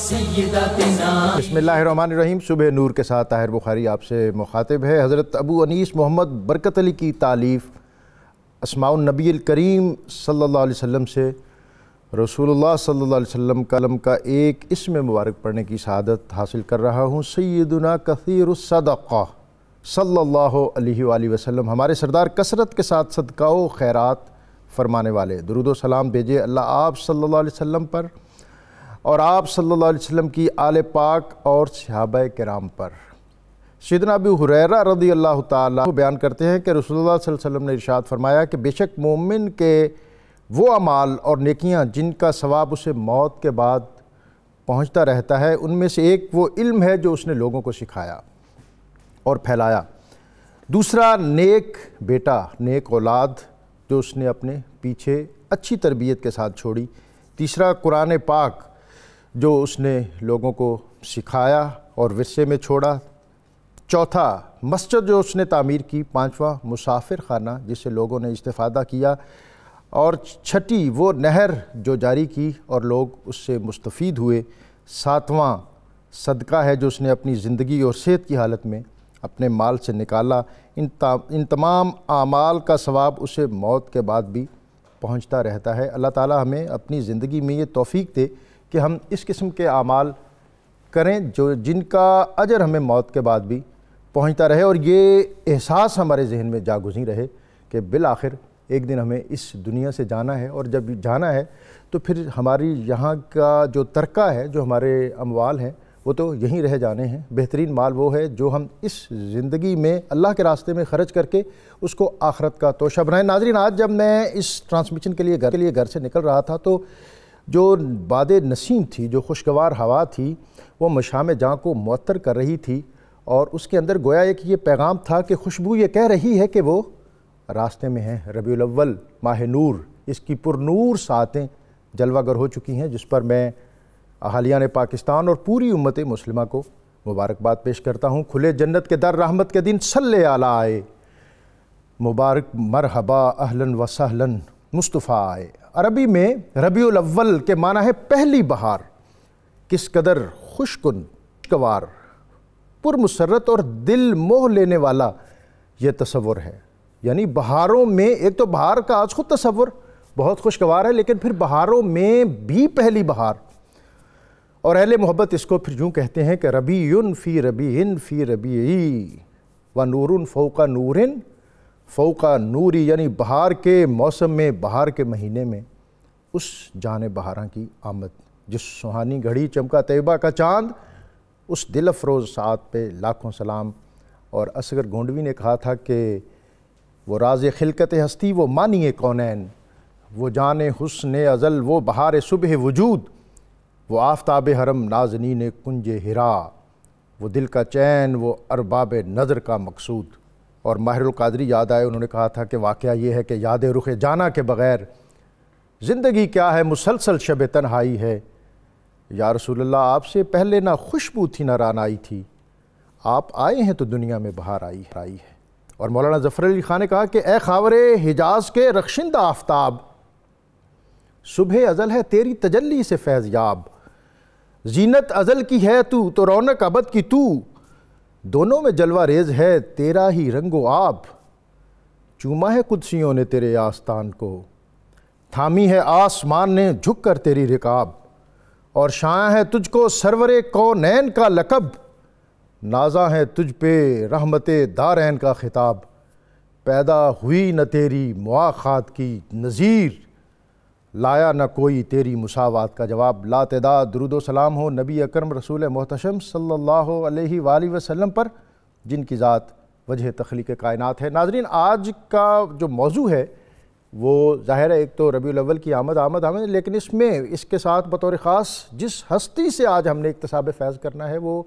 بسم اللہ الرحمن الرحیم۔ صبح نور کے ساتھ طاہر بخاری آپ سے مخاطب ہے۔ حضرت ابو انیس محمد برکت علی کی تالیف اسماء النبی الکریم صلی اللہ علیہ وسلم سے رسول اللہ صلی اللہ علیہ وسلم کلم کا ایک اسم مبارک پڑھنے کی سعادت حاصل کر رہا ہوں۔ سیدنا کثیر الصدقہ صلی اللہ علیہ وآلہ وسلم، ہمارے سردار کثرت کے ساتھ صدقہ و خیرات فرمانے والے، درود و سلام بھیجے اللہ آپ صلی اللہ علیہ وسلم پر اور آپ صلی اللہ علیہ وسلم کی آل پاک اور صحابہ کرام پر۔ سیدنا ابو ہریرہ رضی اللہ تعالیٰ بیان کرتے ہیں کہ رسول اللہ صلی اللہ علیہ وسلم نے ارشاد فرمایا کہ بے شک مومن کے وہ اعمال اور نیکیاں جن کا ثواب اسے موت کے بعد پہنچتا رہتا ہے، ان میں سے ایک وہ علم ہے جو اس نے لوگوں کو سکھایا اور پھیلایا، دوسرا نیک بیٹا، نیک اولاد جو اس نے اپنے پیچھے اچھی تربیت کے ساتھ چھوڑی، تیسرا قرآن پاک جو اس نے لوگوں کو سکھایا اور ورثے میں چھوڑا، چوتھا مسجد جو اس نے تعمیر کی، پانچواں مسافر خانہ جس سے لوگوں نے استفادہ کیا، اور چھٹی وہ نہر جو جاری کی اور لوگ اس سے مستفید ہوئے، ساتواں صدقہ ہے جو اس نے اپنی زندگی اور صحت کی حالت میں اپنے مال سے نکالا۔ ان تمام اعمال کا ثواب اسے موت کے بعد بھی پہنچتا رہتا ہے۔ اللہ تعالی ہمیں اپنی زندگی میں یہ توفیق دے کہ ہم اس قسم کے اعمال کریں جن کا اجر ہمیں موت کے بعد بھی پہنچتا رہے، اور یہ احساس ہمارے ذہن میں جاگزیں رہے کہ بالآخر ایک دن ہمیں اس دنیا سے جانا ہے، اور جب جانا ہے تو پھر ہماری یہاں کا جو ترکہ ہے، جو ہمارے اموال ہیں، وہ تو یہیں رہ جانے ہیں۔ بہترین مال وہ ہے جو ہم اس زندگی میں اللہ کے راستے میں خرچ کر کے اس کو آخرت کا توشہ بنائیں۔ ناظرین، آج جب میں اس ٹرانسمیشن کے لیے گھر سے نکل رہا تھا تو جو باد نسیم تھی، جو خوشگوار ہوا تھی، وہ مشام جاں کو معطر کر رہی تھی، اور اس کے اندر گویا ایک یہ پیغام تھا کہ خوشبو یہ کہہ رہی ہے کہ وہ راستے میں ہیں۔ ربیع الاول ماہ نور، اس کی پر نور ساعتیں جلوہ گر ہو چکی ہیں، جس پر میں اہالیان پاکستان اور پوری امت مسلمہ کو مبارکباد پیش کرتا ہوں۔ کھلے جنت کے در رحمت کے دن صلی علی آئے، مبارک مرحبا اہلاً و سہلاً مصطفیٰ آئے۔ عربی میں ربیع الاول کے معنی ہے پہلی بہار، کس قدر خوشکن، خوشگوار، پرمسرت اور دل موہ لینے والا یہ تصور ہے۔ یعنی بہاروں میں، ایک تو بہار کا آج خود تصور بہت خوشگوار ہے، لیکن پھر بہاروں میں بھی پہلی بہار، اور اہل محبت اس کو پھر یوں کہتے ہیں کہ ربیع فی ربیع فی ربیعی و نور فوق نور فوق نوری، یعنی بہار کے موسم میں، بہار کے مہینے میں اس جان بہاراں کی آمد، جس سہانی گھڑی چمکا طیبہ کا چاند، اس دل افروز ساعت پہ لاکھوں سلام۔ اور اصغر گونڈوی نے کہا تھا کہ وہ راز خلقت ہستی، وہ معنی کونین، وہ جان حسن ازل، وہ بہار صبح وجود، وہ آفتاب حرم نازنین کنج ہرا، وہ دل کا چین، وہ ارباب نظر کا مقصود۔ اور ماہر القادری یاد آئے، انہوں نے کہا تھا کہ واقعہ یہ ہے کہ یاد رخ جانا کے بغیر زندگی کیا ہے، مسلسل شب تنہائی ہے۔ یا رسول اللہ، آپ سے پہلے نہ خوشبو تھی نہ رانائی تھی، آپ آئے ہیں تو دنیا میں بہار آئی ہے۔ اور مولانا ظفر علی خان نے کہا کہ اے خاور حجاز کے رخشندہ آفتاب، صبح ازل ہے تیری تجلی سے فیض یاب، زینت ازل کی ہے تو رونق ابد کی تو، دونوں میں جلوہ ریز ہے تیرا ہی رنگ و آب، چوما ہے قدسیوں نے تیرے آستان کو، تھامی ہے آسمان نے جھک کر تیری رکاب، اور شایع ہے تجھ کو سرور کونین کا لقب، نازاں ہے تجھ پہ رحمت دارین کا خطاب، پیدا ہوئی نہ تیری مواخات کی نظیر، لایا نہ کوئی تیری مساوات کا جواب۔ لا تعداد درود و سلام ہو نبی اکرم رسول محتشم صلی اللہ علیہ وآلہ وسلم پر، جن کی ذات وجہ تخلیق کائنات ہے۔ ناظرین، آج کا جو موضوع ہے وہ ظاہر ہے ایک تو ربیع الاول کی آمد، لیکن اس میں اس کے ساتھ بطور خاص جس ہستی سے آج ہم نے اکتساب فیض کرنا ہے، وہ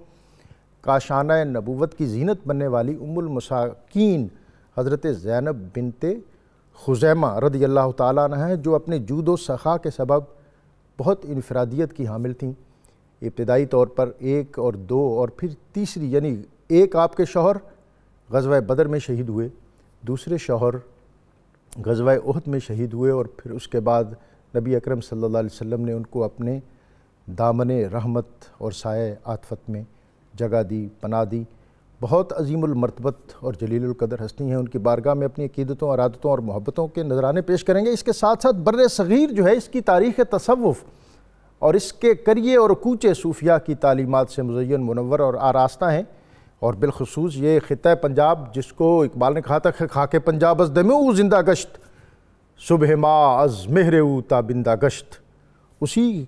کاشانہ نبوت کی زینت بننے والی ام المساکین حضرت زینب بنت خزیمہ رضی اللہ تعالیٰ عنہ ہیں، جو اپنے جود و سخا کے سبب بہت انفرادیت کی حامل تھیں۔ ابتدائی طور پر ایک اور دو اور پھر تیسری، یعنی ایک آپ کے شوہر غزوہ بدر میں شہید ہوئے، دوسرے شوہر غزوہ احد میں شہید ہوئے، اور پھر اس کے بعد نبی اکرم صلی اللہ علیہ وسلم نے ان کو اپنے دامن رحمت اور سائے عاطفت میں جگہ دی، پناہ دی۔ بہت عظیم المرتبت اور جلیل القدر ہستی ہیں، ان کی بارگاہ میں اپنی عقیدتوں، ارادتوں اور محبتوں کے نذرانے پیش کریں گے۔ اس کے ساتھ ساتھ بر صغیر جو ہے اس کی تاریخ تصوف اور اس کے کریے اور کوچے صوفیاء کی تعلیمات سے مزین، منور اور آراستہ ہیں، اور بالخصوص یہ خطہ پنجاب جس کو اقبال نے کہا تھا کہ خاک پنجاب از دم او زندہ گشت، صبح ما از مہر او تابندہ گشت، اسی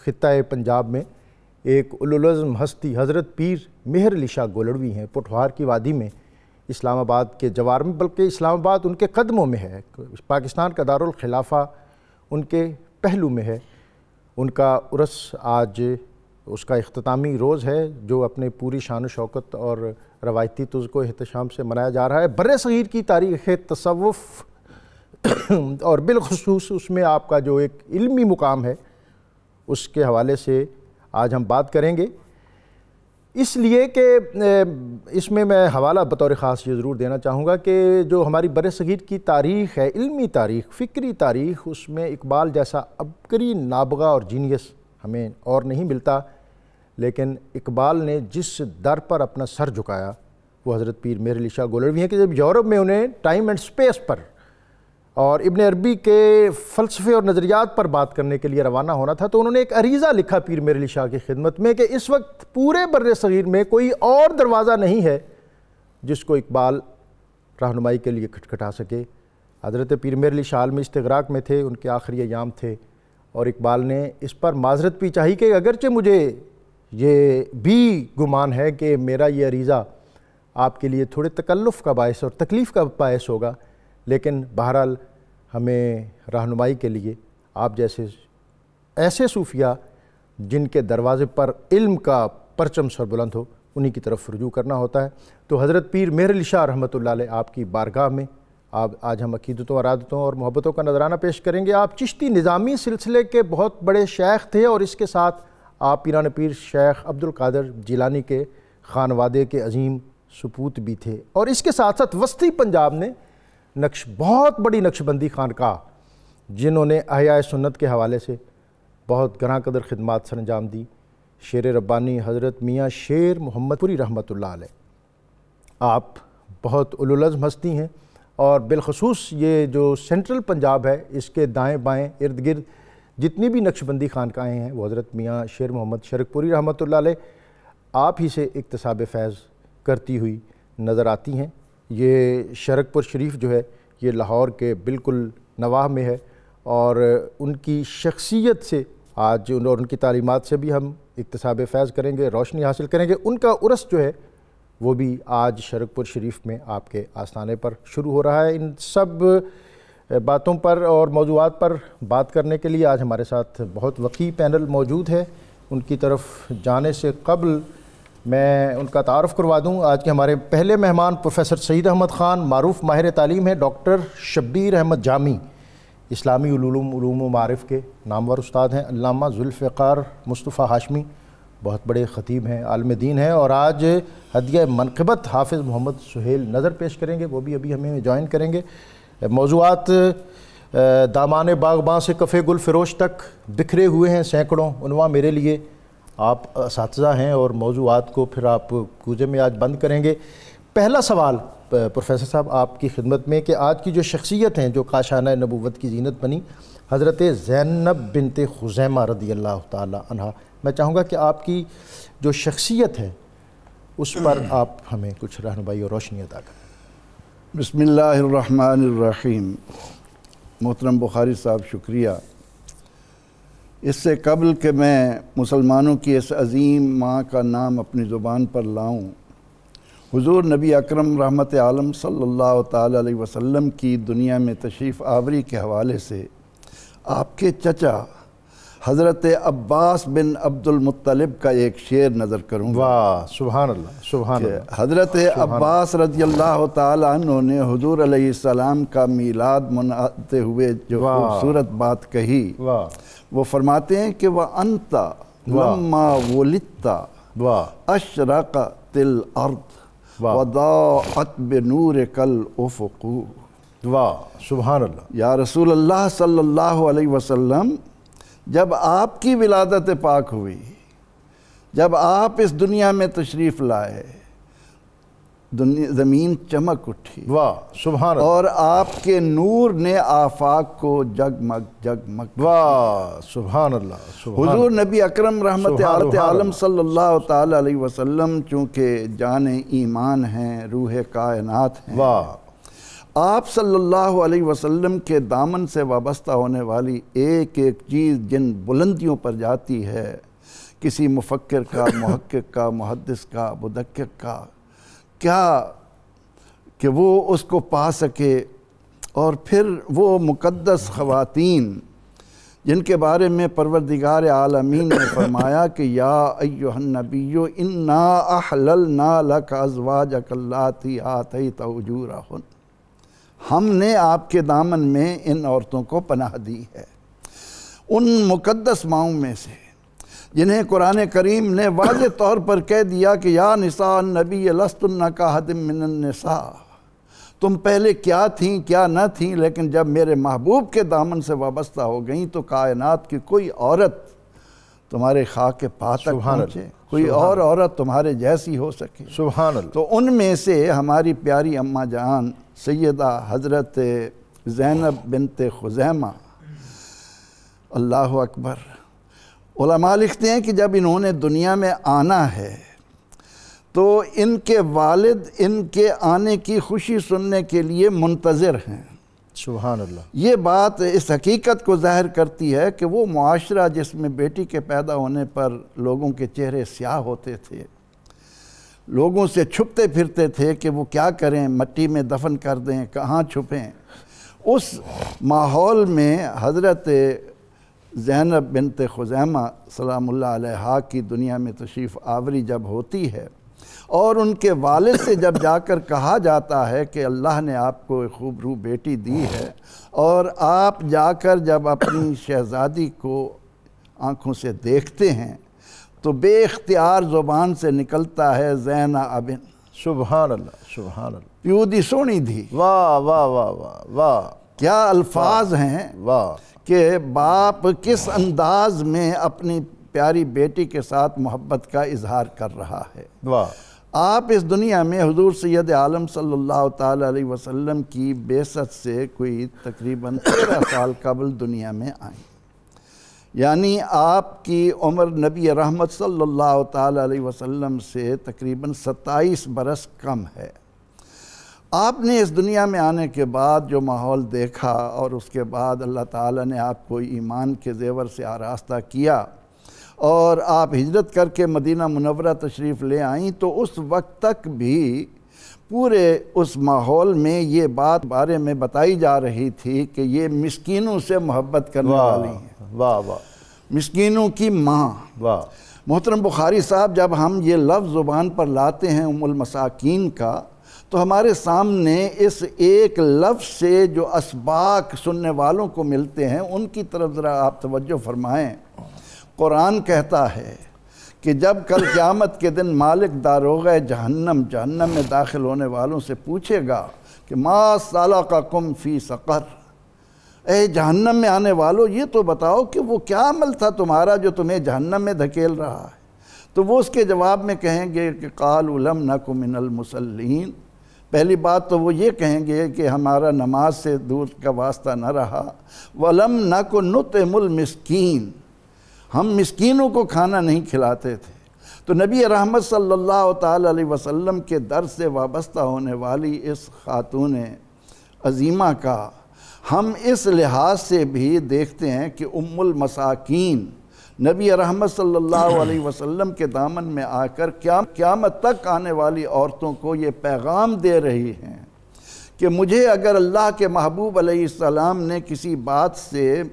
خطہ پنجاب میں ایک اولوالعزم ہستی حضرت پیر مہر علی شاہ گولڑوی ہیں، پٹھوار کی وادی میں، اسلام آباد کے جوار میں، بلکہ اسلام آباد ان کے قدموں میں ہے، پاکستان کا دارالخلافہ ان کے پہلو میں ہے۔ ان کا عرس آج اس کا اختتامی روز ہے جو اپنے پوری شان و شوکت اور روایتی طرز و احتشام سے منایا جا رہا ہے۔ بر صغیر کی تاریخ تصوف اور بالخصوص اس میں آپ کا جو ایک علمی مقام ہے اس کے حوالے سے آج ہم بات کریں گے، اس لیے کہ اس میں حوالہ بطور خاص یہ ضرور دینا چاہوں گا کہ جو ہماری بر صغیر کی تاریخ ہے، علمی تاریخ، فکری تاریخ، اس میں اقبال جیسا عبقری نابغہ اور جینیس ہمیں اور نہیں ملتا، لیکن اقبال نے جس در پر اپنا سر جھکایا وہ حضرت پیر مہر علی شاہ گولڑوی ہیں کہ جب یورپ میں انہیں ٹائم اینڈ سپیس پر اور ابن عربی کے فلسفے اور نظریات پر بات کرنے کے لیے روانہ ہونا تھا تو انہوں نے ایک عریضہ لکھا پیر مہر علی شاہ کی خدمت میں کہ اس وقت پورے بر صغیر میں کوئی اور دروازہ نہیں ہے جس کو اقبال رہنمائی کے لیے کھٹکھٹا سکے۔ حضرت پیر مہر علی شاہ عالم استغراق میں تھے، ان کے آخری ایام تھے، اور اقبال نے اس پر معذرت بھی چاہی کہ اگرچہ مجھے یہ بھی گمان ہے کہ میرا یہ عریضہ آپ کے لیے تھوڑے تکلف کا باعث اور تکلیف کا باعث ہوگا، لیکن بہرحال ہمیں رہنمائی کے لیے آپ جیسے ایسے صوفیاء جن کے دروازے پر علم کا پرچم سربلند ہو انہی کی طرف رجوع کرنا ہوتا ہے۔ تو حضرت پیر مہر علی شاہ رحمۃ اللہ علیہ آپ کی بارگاہ میں آج ہم عقیدتوں، ارادتوں اور محبتوں کا نذرانہ پیش کریں گے۔ آپ چشتی نظامی سلسلے کے بہت بڑے شیخ تھے اور اس کے ساتھ آپ پیران پیر شیخ عبد القادر جیلانی کے خانوادے کے عظیم سپوت بھی تھے، اور اس کے ساتھ ساتھ وسطی پنجاب نے بہت بڑی نقش بندی خانقاہ جنہوں نے احیاء سنت کے حوالے سے بہت گراں قدر خدمات سر انجام دی، شیر ربانی حضرت میاں شیر محمد پوری رحمۃ اللہ علیہ، آپ بہت اولوالعزم ہستی ہیں، اور بالخصوص یہ جو سینٹرل پنجاب ہے اس کے دائیں بائیں ارد گرد جتنی بھی نقش بندی خانقاہیں ہیں وہ حضرت میاں شیر محمد شرک پوری رحمۃ اللہ علیہ آپ ہی سے اکتساب فیض کرتی ہوئی نظر آتی ہیں۔ یہ شرک پور شریف جو ہے یہ لاہور کے بالکل نواح میں ہے، اور ان کی شخصیت سے آج اور ان کی تعلیمات سے بھی ہم اکتساب فیض کریں گے، روشنی حاصل کریں گے۔ ان کا عرس جو ہے وہ بھی آج شرک پور شریف میں آپ کے آستانے پر شروع ہو رہا ہے۔ ان سب باتوں پر اور موضوعات پر بات کرنے کے لیے آج ہمارے ساتھ بہت وسیع پینل موجود ہے۔ ان کی طرف جانے سے قبل میں ان کا تعارف کروا دوں۔ آج کے ہمارے پہلے مہمان پروفیسر سعید احمد خان، معروف ماہر تعلیم ہیں، ڈاکٹر شبیر احمد جامی اسلامی علوم و معارف کے نامور استاد ہیں، علامہ ذوالفقار مصطفیٰ ہاشمی بہت بڑے خطیب ہیں، عالم دین ہیں، اور آج ہدیہ منقبت حافظ محمد سہیل نظر پیش کریں گے، وہ بھی ابھی ہمیں جوائن کریں گے۔ موضوعات دامان باغباں سے کف گل فروش تک بکھرے ہوئے ہیں سینکڑوں عنوان میرے لیے، آپ اساتذہ ہیں اور موضوعات کو پھر آپ کوزے میں آج بند کریں گے۔ پہلا سوال پروفیسر صاحب آپ کی خدمت میں کہ آج کی جو شخصیت ہیں جو کاشانہ نبوت کی زینت بنی، حضرت زینب بنت خزیمہ رضی اللہ تعالی عنہ، میں چاہوں گا کہ آپ کی جو شخصیت ہے اس پر آپ ہمیں کچھ رہنمائی اور روشنی عطا کریں۔ بسم اللہ الرحمن الرحیم۔ محترم بخاری صاحب شکریہ۔ اس سے قبل کہ میں مسلمانوں کی اس عظیم ماں کا نام اپنی زبان پر لاؤں، حضور نبی اکرم رحمت عالم صلی اللہ تعالی علیہ وسلم کی دنیا میں تشریف آوری کے حوالے سے آپ کے چچا حضرت عباس بن عبد المطلب کا ایک شعر نظر کروں گا۔ واہ سبحان اللہ سبحان اللہ۔ حضرت عباس رضی اللہ تعالی عنہ نے حضور علیہ السلام کا میلاد مناتے ہوئے جو خوبصورت بات کہی، وہ فرماتے ہیں کہ وَأَنْتَ لَمَّا وُلِدْتَ أَشْرَقَتِ الْأَرْض وَضَاءَتْ بِنُورِكَ الْأُفُقُ۔ واہ سبحان اللہ۔ یا رسول اللہ صلی اللہ علیہ وسلم، جب آپ کی ولادت پاک ہوئی، جب آپ اس دنیا میں تشریف لائے، زمین چمک اٹھی، واہ سبحان اللہ، اور آپ کے نور نے آفاق کو جگمگ جگمگ، واہ سبحان اللہ، سبحان حضور نبی اکرم رحمت سبحان عالم اللہ، صلی اللہ تعالی علیہ وسلم چونکہ جان ایمان ہیں، روح کائنات ہیں، واہ آپ صلی اللہ علیہ وسلم کے دامن سے وابستہ ہونے والی ایک ایک چیز جن بلندیوں پر جاتی ہے، کسی مفکر کا، محقق کا، محدث کا، مدقق کا، کیا کہ وہ اس کو پا سکے، اور پھر وہ مقدس خواتین جن کے بارے میں پروردگار عالمین نے فرمایا کہ یا ایھا النبی انا احللنا لک ازواجک اللاتی آتیت اجورہن، ہم نے آپ کے دامن میں ان عورتوں کو پناہ دی ہے، ان مقدس ماؤں میں سے جنہیں قرآن کریم نے واضح طور پر کہہ دیا کہ یا نساء النبی لستن کاحد من النساء، تم پہلے کیا تھیں کیا نہ تھیں، لیکن جب میرے محبوب کے دامن سے وابستہ ہو گئیں تو کائنات کی کوئی عورت تمہارے خاک پا تک پہنچے، کوئی اور عورت تمہارے جیسی ہو سکے۔ سبحان اللہ، تو ان میں سے ہماری پیاری اماں جان سیدہ حضرت زینب بنت خزیمہ، اللہ اکبر، علماء لکھتے ہیں کہ جب انہوں نے دنیا میں آنا ہے تو ان کے والد ان کے آنے کی خوشی سننے کے لیے منتظر ہیں۔ سبحان اللہ، یہ بات اس حقیقت کو ظاہر کرتی ہے کہ وہ معاشرہ جس میں بیٹی کے پیدا ہونے پر لوگوں کے چہرے سیاہ ہوتے تھے، لوگوں سے چھپتے پھرتے تھے کہ وہ کیا کریں، مٹی میں دفن کر دیں، کہاں چھپیں، اس ماحول میں حضرت زینب بنت خزیمہ سلام اللہ علیہا کی دنیا میں تشریف آوری جب ہوتی ہے، اور ان کے والد سے جب جا کر کہا جاتا ہے کہ اللہ نے آپ کو ایک خوبرو بیٹی دی ہے، اور آپ جا کر جب اپنی شہزادی کو آنکھوں سے دیکھتے ہیں تو بے اختیار زبان سے نکلتا ہے زینب، سبحان اللہ، سبحان اللہ، پیو دی سونی دی، واہ واہ واہ واہ واہ، کیا الفاظ ہیں واہ، کہ باپ کس انداز میں اپنی پیاری بیٹی کے ساتھ محبت کا اظہار کر رہا ہے۔ واہ، آپ اس دنیا میں حضور سید عالم صلی اللہ تعالی علیہ وسلم کی بعثت سے کوئی تقریباً 13 سال قبل دنیا میں آئیں، یعنی آپ کی عمر نبی رحمت صلی اللہ تعالی علیہ وسلم سے تقریباً 27 برس کم ہے۔ آپ نے اس دنیا میں آنے کے بعد جو ماحول دیکھا، اور اس کے بعد اللہ تعالیٰ نے آپ کو ایمان کے زیور سے آراستہ کیا، اور آپ ہجرت کر کے مدینہ منورہ تشریف لے آئیں، تو اس وقت تک بھی پورے اس ماحول میں یہ بات بارے میں بتائی جا رہی تھی کہ یہ مسکینوں سے محبت کرنے والی ہیں، واہ واہ، مسکینوں کی ماں۔ واہ، محترم بخاری صاحب، جب ہم یہ لفظ زبان پر لاتے ہیں ام المساکین کا، تو ہمارے سامنے اس ایک لفظ سے جو اسباق سننے والوں کو ملتے ہیں ان کی طرف ذرا آپ توجہ فرمائیں۔ قرآن کہتا ہے کہ جب کل قیامت کے دن مالک داروغہ جہنم میں داخل ہونے والوں سے پوچھے گا کہ ما سلککم فی سقر، اے جہنم میں آنے والوں یہ تو بتاؤ کہ وہ کیا عمل تھا تمہارا جو تمہیں جہنم میں دھکیل رہا ہے، تو وہ اس کے جواب میں کہیں گے کہ قالوا لم نک من المصلین، پہلی بات تو وہ یہ کہیں گے کہ ہمارا نماز سے دور کا واسطہ نہ رہا، وَلَمْ نَكُ نُطْعِمُ الْمِسْكِينَ، ہم مسکینوں کو کھانا نہیں کھلاتے تھے۔ تو نبی رحمت صلی اللہ تعالی علیہ وسلم کے در سے وابستہ ہونے والی اس خاتون عظیمہ کا ہم اس لحاظ سے بھی دیکھتے ہیں کہ ام المساکین نبی رحمت صلی اللہ علیہ وسلم کے دامن میں آ کر قیامت تک آنے والی عورتوں کو یہ پیغام دے رہی ہیں کہ مجھے اگر اللہ کے محبوب علیہ السلام نے کسی بات سے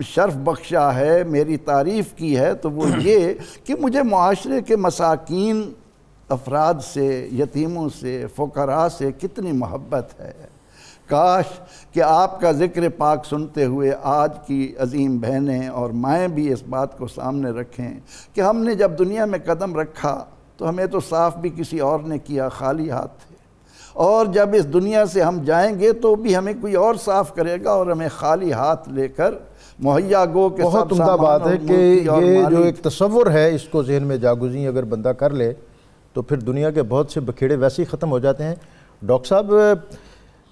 شرف بخشا ہے، میری تعریف کی ہے، تو وہ یہ کہ مجھے معاشرے کے مساکین افراد سے، یتیموں سے، فقراء سے کتنی محبت ہے۔ کاش کہ آپ کا ذکر پاک سنتے ہوئے آج کی عظیم بہنیں اور مائیں بھی اس بات کو سامنے رکھیں کہ ہم نے جب دنیا میں قدم رکھا تو ہمیں تو صاف بھی کسی اور نے کیا، خالی ہاتھ تھے، اور جب اس دنیا سے ہم جائیں گے تو بھی ہمیں کوئی اور صاف کرے گا اور ہمیں خالی ہاتھ لے کر مہیا گو کہ بہت سب عمدہ سامان بات اور ہے کہ ملکی اور یہ جو مالی ایک تصور ہے اس کو ذہن میں جاگزیں اگر بندہ کر لے تو پھر دنیا کے بہت سے بکھیڑے ویسے ہی ختم ہو جاتے ہیں۔ ڈاکٹر صاحب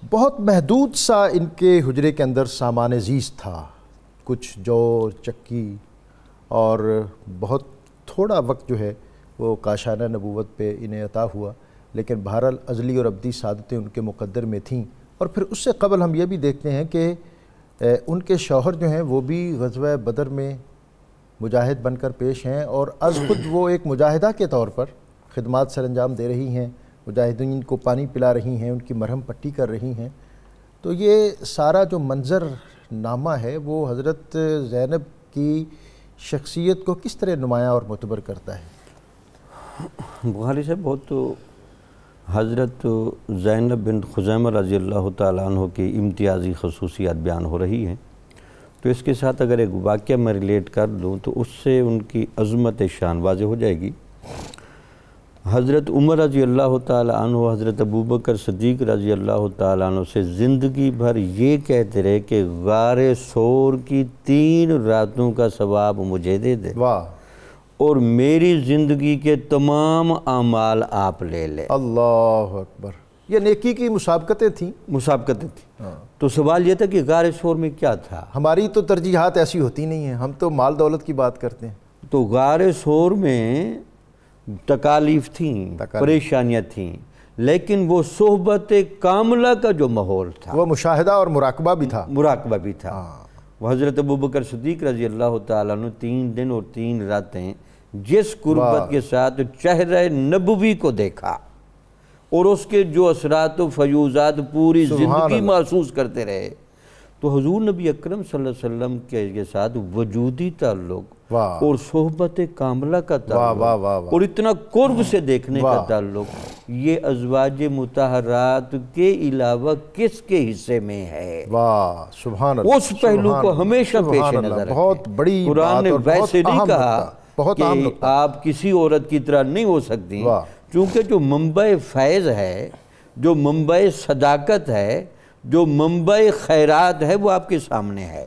بہت محدود سا ان کے حجرے کے اندر سامان زیست تھا، کچھ جو چکی، اور بہت تھوڑا وقت جو ہے وہ کاشانہ نبوت پہ انہیں عطا ہوا، لیکن بہرحال ازلی اور ابدی سعادتیں ان کے مقدر میں تھیں۔ اور پھر اس سے قبل ہم یہ بھی دیکھتے ہیں کہ ان کے شوہر جو ہیں وہ بھی غزوہ بدر میں مجاہد بن کر پیش ہیں، اور از خود وہ ایک مجاہدہ کے طور پر خدمات سر انجام دے رہی ہیں، مجاہدین کو پانی پلا رہی ہیں، ان کی مرہم پٹی کر رہی ہیں۔ تو یہ سارا جو منظر نامہ ہے وہ حضرت زینب کی شخصیت کو کس طرح نمایاں اور معتبر کرتا ہے؟ بخاری صاحب بہت حضرت زینب بنت خزیمہ رضی اللہ تعالیٰ عنہ کی امتیازی خصوصیات بیان ہو رہی ہیں، تو اس کے ساتھ اگر ایک واقعہ میں ریلیٹ کر دوں تو اس سے ان کی عظمت شان واضح ہو جائے گی۔ حضرت عمر رضی اللہ تعالیٰ عنہ حضرت ابوبکر صدیق رضی اللہ تعالیٰ عنہ سے زندگی بھر یہ کہتے رہے کہ غار ثور کی 3 راتوں کا ثواب مجھے دے دے، واہ، اور میری زندگی کے تمام اعمال آپ لے لیں۔ اللہ اکبر، یہ نیکی کی مسابقتیں تھیں۔ مسابقتیں تھیں۔ تو سوال یہ تھا کہ غار ثور میں کیا تھا؟ ہماری تو ترجیحات ایسی ہوتی نہیں ہیں، ہم تو مال دولت کی بات کرتے ہیں۔ تو غار ثور میں تکالیف تھیں، پریشانیاں تھیں، لیکن وہ صحبت کاملہ کا جو ماحول تھا، وہ مشاہدہ اور مراقبہ بھی تھا۔ مراقبہ بھی تھا۔ وہ حضرت ابوبکر صدیق رضی اللہ تعالیٰ عنہ 3 دن اور 3 راتیں جس قربت کے ساتھ چہرہ نبوی کو دیکھا اور اس کے جو اثرات و فیوزات پوری زندگی محسوس کرتے رہے، تو حضور نبی اکرم صلی اللہ علیہ وسلم کے ساتھ وجودی تعلق اور صحبت کاملہ کا تعلق اور اتنا قرب سے دیکھنے کا تعلق، یہ ازواج مطہرات کے علاوہ کس کے حصے میں ہے؟ واہ سبحان اللہ، اس پہلو کو ہمیشہ پیش نظر رکھیں۔ بہت بڑی قرآن نے ویسے نہیں کہا کہ کہ آپ کسی عورت کی طرح نہیں ہو سکتی، چونکہ جو منبع فیض ہے، جو منبع صداقت ہے، جو منبع خیرات ہے، وہ آپ کے سامنے ہے۔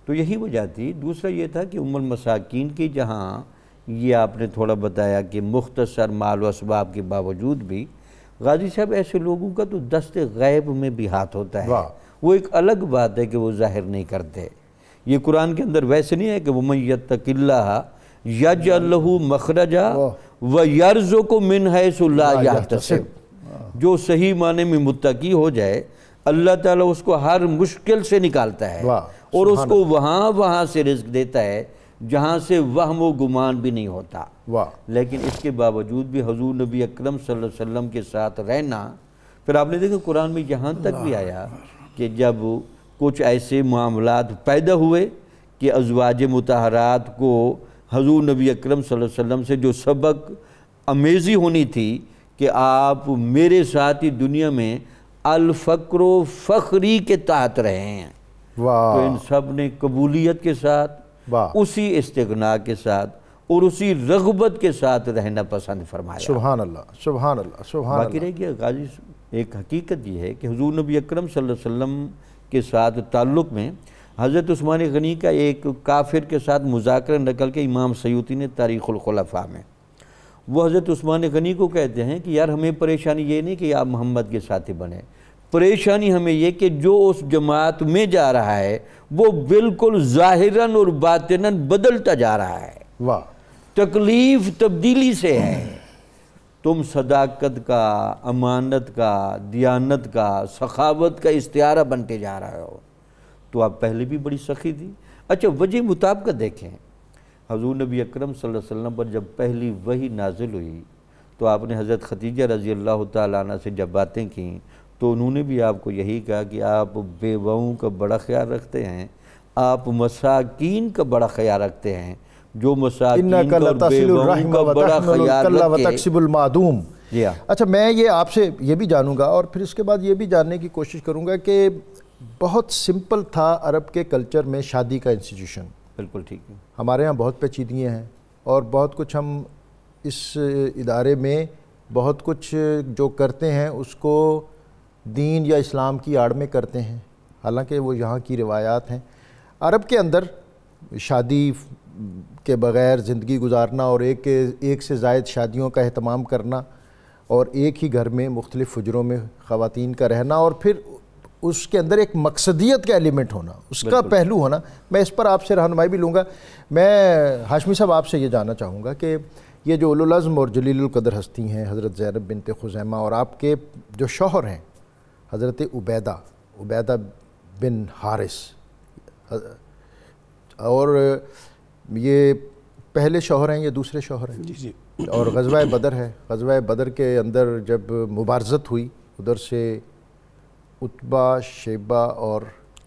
تو یہی وجہ تھی۔ دوسرا یہ تھا کہ ام المساکین کی جہاں یہ آپ نے تھوڑا بتایا کہ مختصر مال و اسباب کے باوجود بھی غازی صاحب ایسے لوگوں کا تو دست غیب میں بھی ہاتھ ہوتا ہے، وہ ایک الگ بات ہے کہ وہ ظاہر نہیں کرتے۔ یہ قرآن کے اندر ویسے نہیں ہے کہ وَمَن يَتَّقِ اللَّهَ يَجْعَل لَّهُ مَخْرَجًا وَيَرْزُقْهُ مِنْ حَيْثُ لَا يَحْتَسِبُ، جو صحیح معنی میں متقی ہو جائے اللہ تعالیٰ اس کو ہر مشکل سے نکالتا ہے اور اس کو وہاں سے رزق دیتا ہے جہاں سے وہم و گمان بھی نہیں ہوتا۔ لیکن اس کے باوجود بھی حضور نبی اکرم صلی اللہ علیہ وسلم کے ساتھ رہنا، پھر آپ نے دیکھا قرآن میں یہاں تک بھی آیا کہ جب کچھ ایسے معاملات پیدا ہوئے کہ ازواج مطہرات کو حضور نبی اکرم صلی اللہ علیہ وسلم سے جو سبق امیزی ہونی تھی کہ آپ میرے ساتھ ہی دنیا میں الفقر و فخری کے تحت رہے ہیں، تو ان سب نے قبولیت کے ساتھ، اسی استغنا کے ساتھ اور اسی رغبت کے ساتھ رہنا پسند فرمایا۔ سبحان اللہ، سبحان اللہ، سبحان اللہ۔ باقی رہ گیا غازی، ایک حقیقت یہ ہے کہ حضور نبی اکرم صلی اللہ علیہ وسلم کے ساتھ تعلق میں حضرت عثمان غنی کا ایک کافر کے ساتھ مذاکرہ نقل کے امام سیوطی نے تاریخ الخلفاء میں، وہ حضرت عثمان غنی کو کہتے ہیں کہ یار ہمیں پریشانی یہ نہیں کہ آپ محمد کے ساتھی بنے، پریشانی ہمیں یہ کہ جو اس جماعت میں جا رہا ہے وہ بالکل ظاہراً اور باطناً بدلتا جا رہا ہے، تکلیف تبدیلی سے ہے۔ تم صداقت کا، امانت کا، دیانت کا، سخاوت کا استعارہ بنتے جا رہے ہو، تو آپ پہلے بھی بڑی سخی تھی۔ اچھا وجہ مطابقت دیکھیں، حضور نبی اکرم صلی اللہ علیہ وسلم پر جب پہلی وحی نازل ہوئی تو آپ نے حضرت خدیجہ رضی اللہ تعالیٰ عنہ سے جب باتیں کیں تو انہوں نے بھی آپ کو یہی کہا کہ آپ بیواؤں کا بڑا خیال رکھتے ہیں، آپ مساکین کا بڑا خیال رکھتے ہیں، جو مساکین کا اور بیواؤں کا بڑا خیال رکھے۔ اچھا میں یہ آپ سے یہ بھی جانوں گا اور پھر اس کے بعد یہ بھی جاننے کی کوشش کروں گا کہ بہت سمپل تھا عرب کے کلچر میں شادی کا انسٹیٹیوشن، بالکل ٹھیک ہے، ہمارے ہاں بہت پیچیدگیاں ہیں اور بہت کچھ ہم اس ادارے میں بہت کچھ جو کرتے ہیں اس کو دین یا اسلام کی آڑ میں کرتے ہیں، حالانکہ وہ یہاں کی روایات ہیں۔ عرب کے اندر شادی کے بغیر زندگی گزارنا اور ایک سے زائد شادیوں کا اہتمام کرنا اور ایک ہی گھر میں مختلف حجروں میں خواتین کا رہنا اور پھر اس کے اندر ایک مقصدیت کا ایلیمنٹ ہونا، اس کا پہلو ہونا، میں اس پر آپ سے رہنمائی بھی لوں گا۔ میں ہاشمی صاحب آپ سے یہ جاننا چاہوں گا کہ یہ جو اولو العزم اور جلیل القدر ہستی ہیں حضرت زینب بنت خزیمہ اور آپ کے جو شوہر ہیں حضرت عبیدہ بن حارث، اور یہ پہلے شوہر ہیں یا دوسرے شوہر ہیں؟ جی اور غزوہ بدر ہے، غزوہ بدر کے اندر جب مبارزت ہوئی ادھر سے عتبہ، شیبہ اور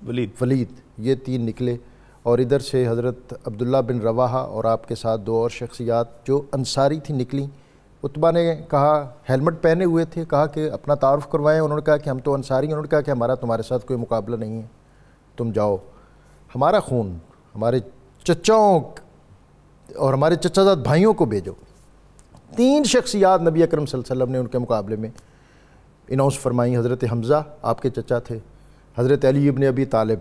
ولید یہ تین نکلے، اور ادھر سے حضرت عبداللہ بن رواحہ اور آپ کے ساتھ دو اور شخصیات جو انصاری تھیں نکلیں۔ عتبہ نے کہا، ہیلمٹ پہنے ہوئے تھے، کہا کہ اپنا تعارف کروائیں، انہوں نے کہا کہ ہم تو انصاری ہیں، انہوں نے کہا کہ ہمارا تمہارے ساتھ کوئی مقابلہ نہیں ہے، تم جاؤ، ہمارا خون ہمارے چچاؤں اور ہمارے چچا زاد بھائیوں کو بھیجو۔ تین شخصیات نبی اکرم صلی اللہ علیہ وسلم نے ان کے مقابلے میں اناؤنس فرمائیں۔ حضرت حمزہ آپ کے چچا تھے، حضرت علی ابن ابی طالب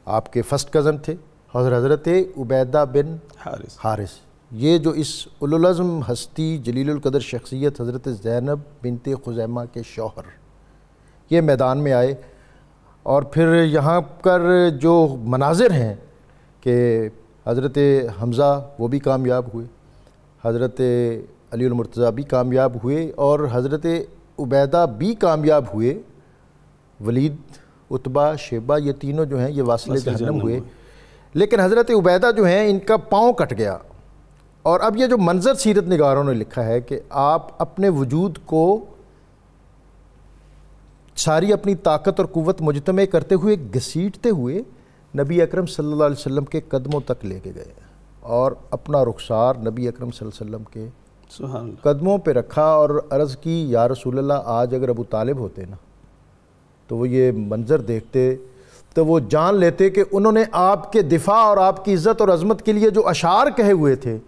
آپ کے فرسٹ کزن تھے، حضرت عبیدہ بن حارث، یہ جو اس اولو العزم ہستی جلیل القدر شخصیت حضرت زینب بنت خزیمہ کے شوہر یہ میدان میں آئے۔ اور پھر یہاں پر جو مناظر ہیں کہ حضرت حمزہ وہ بھی کامیاب ہوئے، حضرت علی المرتضیٰ بھی کامیاب ہوئے اور حضرت عبیدہ بھی کامیاب ہوئے، ولید، عتبہ، شیبہ یہ تینوں جو ہیں یہ واصل جہنم ہوئے، لیکن حضرت عبیدہ جو ہیں ان کا پاؤں کٹ گیا۔ اور اب یہ جو منظر سیرت نگاروں نے لکھا ہے کہ آپ اپنے وجود کو ساری اپنی طاقت اور قوت مجتمع کرتے ہوئے گھسیٹتے ہوئے نبی اکرم صلی اللہ علیہ وسلم کے قدموں تک لے کے گئے اور اپنا رخسار نبی اکرم صلی اللہ علیہ وسلم کے قدموں پہ رکھا اور عرض کی، یا رسول اللہ آج اگر ابو طالب ہوتے نا تو وہ یہ منظر دیکھتے تو وہ جان لیتے کہ انہوں نے آپ کے دفاع اور آپ کی عزت اور عظمت کے لیے جو اشعار کہے ہوئے تھے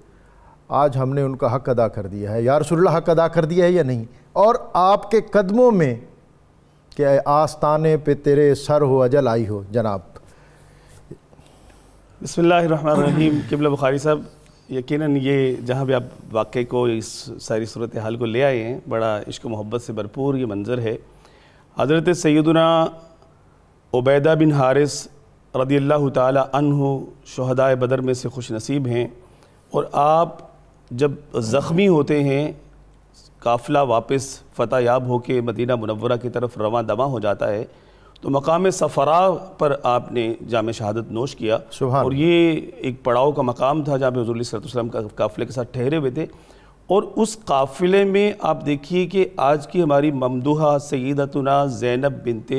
آج ہم نے ان کا حق ادا کر دیا ہے۔ یا رسول اللہ حق ادا کر دیا ہے یا نہیں؟ اور آپ کے قدموں میں کہ آستانے پہ تیرے سر ہو اجل آئی ہو۔ جناب بسم اللہ الرحمن الرحیم۔ قبلہ بخاری صاحب، یقیناً یہ جہاں بھی آپ واقعے کو، اس ساری صورتحال کو لے آئے ہیں، بڑا عشق و محبت سے بھرپور یہ منظر ہے۔ حضرت سیدنا عبیدہ بن حارث رضی اللہ تعالی عنہ شہدائے بدر میں سے خوش نصیب ہیں، اور آپ جب زخمی ہوتے ہیں، قافلہ واپس فتح یاب ہو کے مدینہ منورہ کی طرف رواں دواں ہو جاتا ہے، تو مقام صفرا پر آپ نے جام شہادت نوش کیا، اور یہ ایک پڑاؤ کا مقام تھا جہاں پہ حضور صلی اللہ علیہ وسلم کا قافلے کے ساتھ ٹھہرے ہوئے تھے۔ اور اس قافلے میں آپ دیکھیے کہ آج کی ہماری ممدوحہ سیدتنا زینب بنت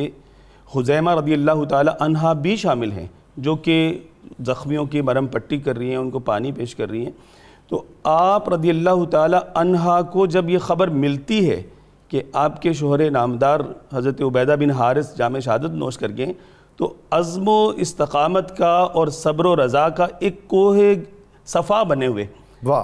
خزیمہ رضی اللہ تعالی عنہا بھی شامل ہیں، جو کہ زخمیوں کی مرہم پٹی کر رہی ہیں، ان کو پانی پیش کر رہی ہیں۔ تو آپ رضی اللہ تعالی عنہا کو جب یہ خبر ملتی ہے کہ آپ کے شوہر نامدار حضرت عبیدہ بن حارث جام شہادت نوش کر گئے، تو عزم و استقامت کا اور صبر و رضا کا ایک کوہ صفا بنے ہوئے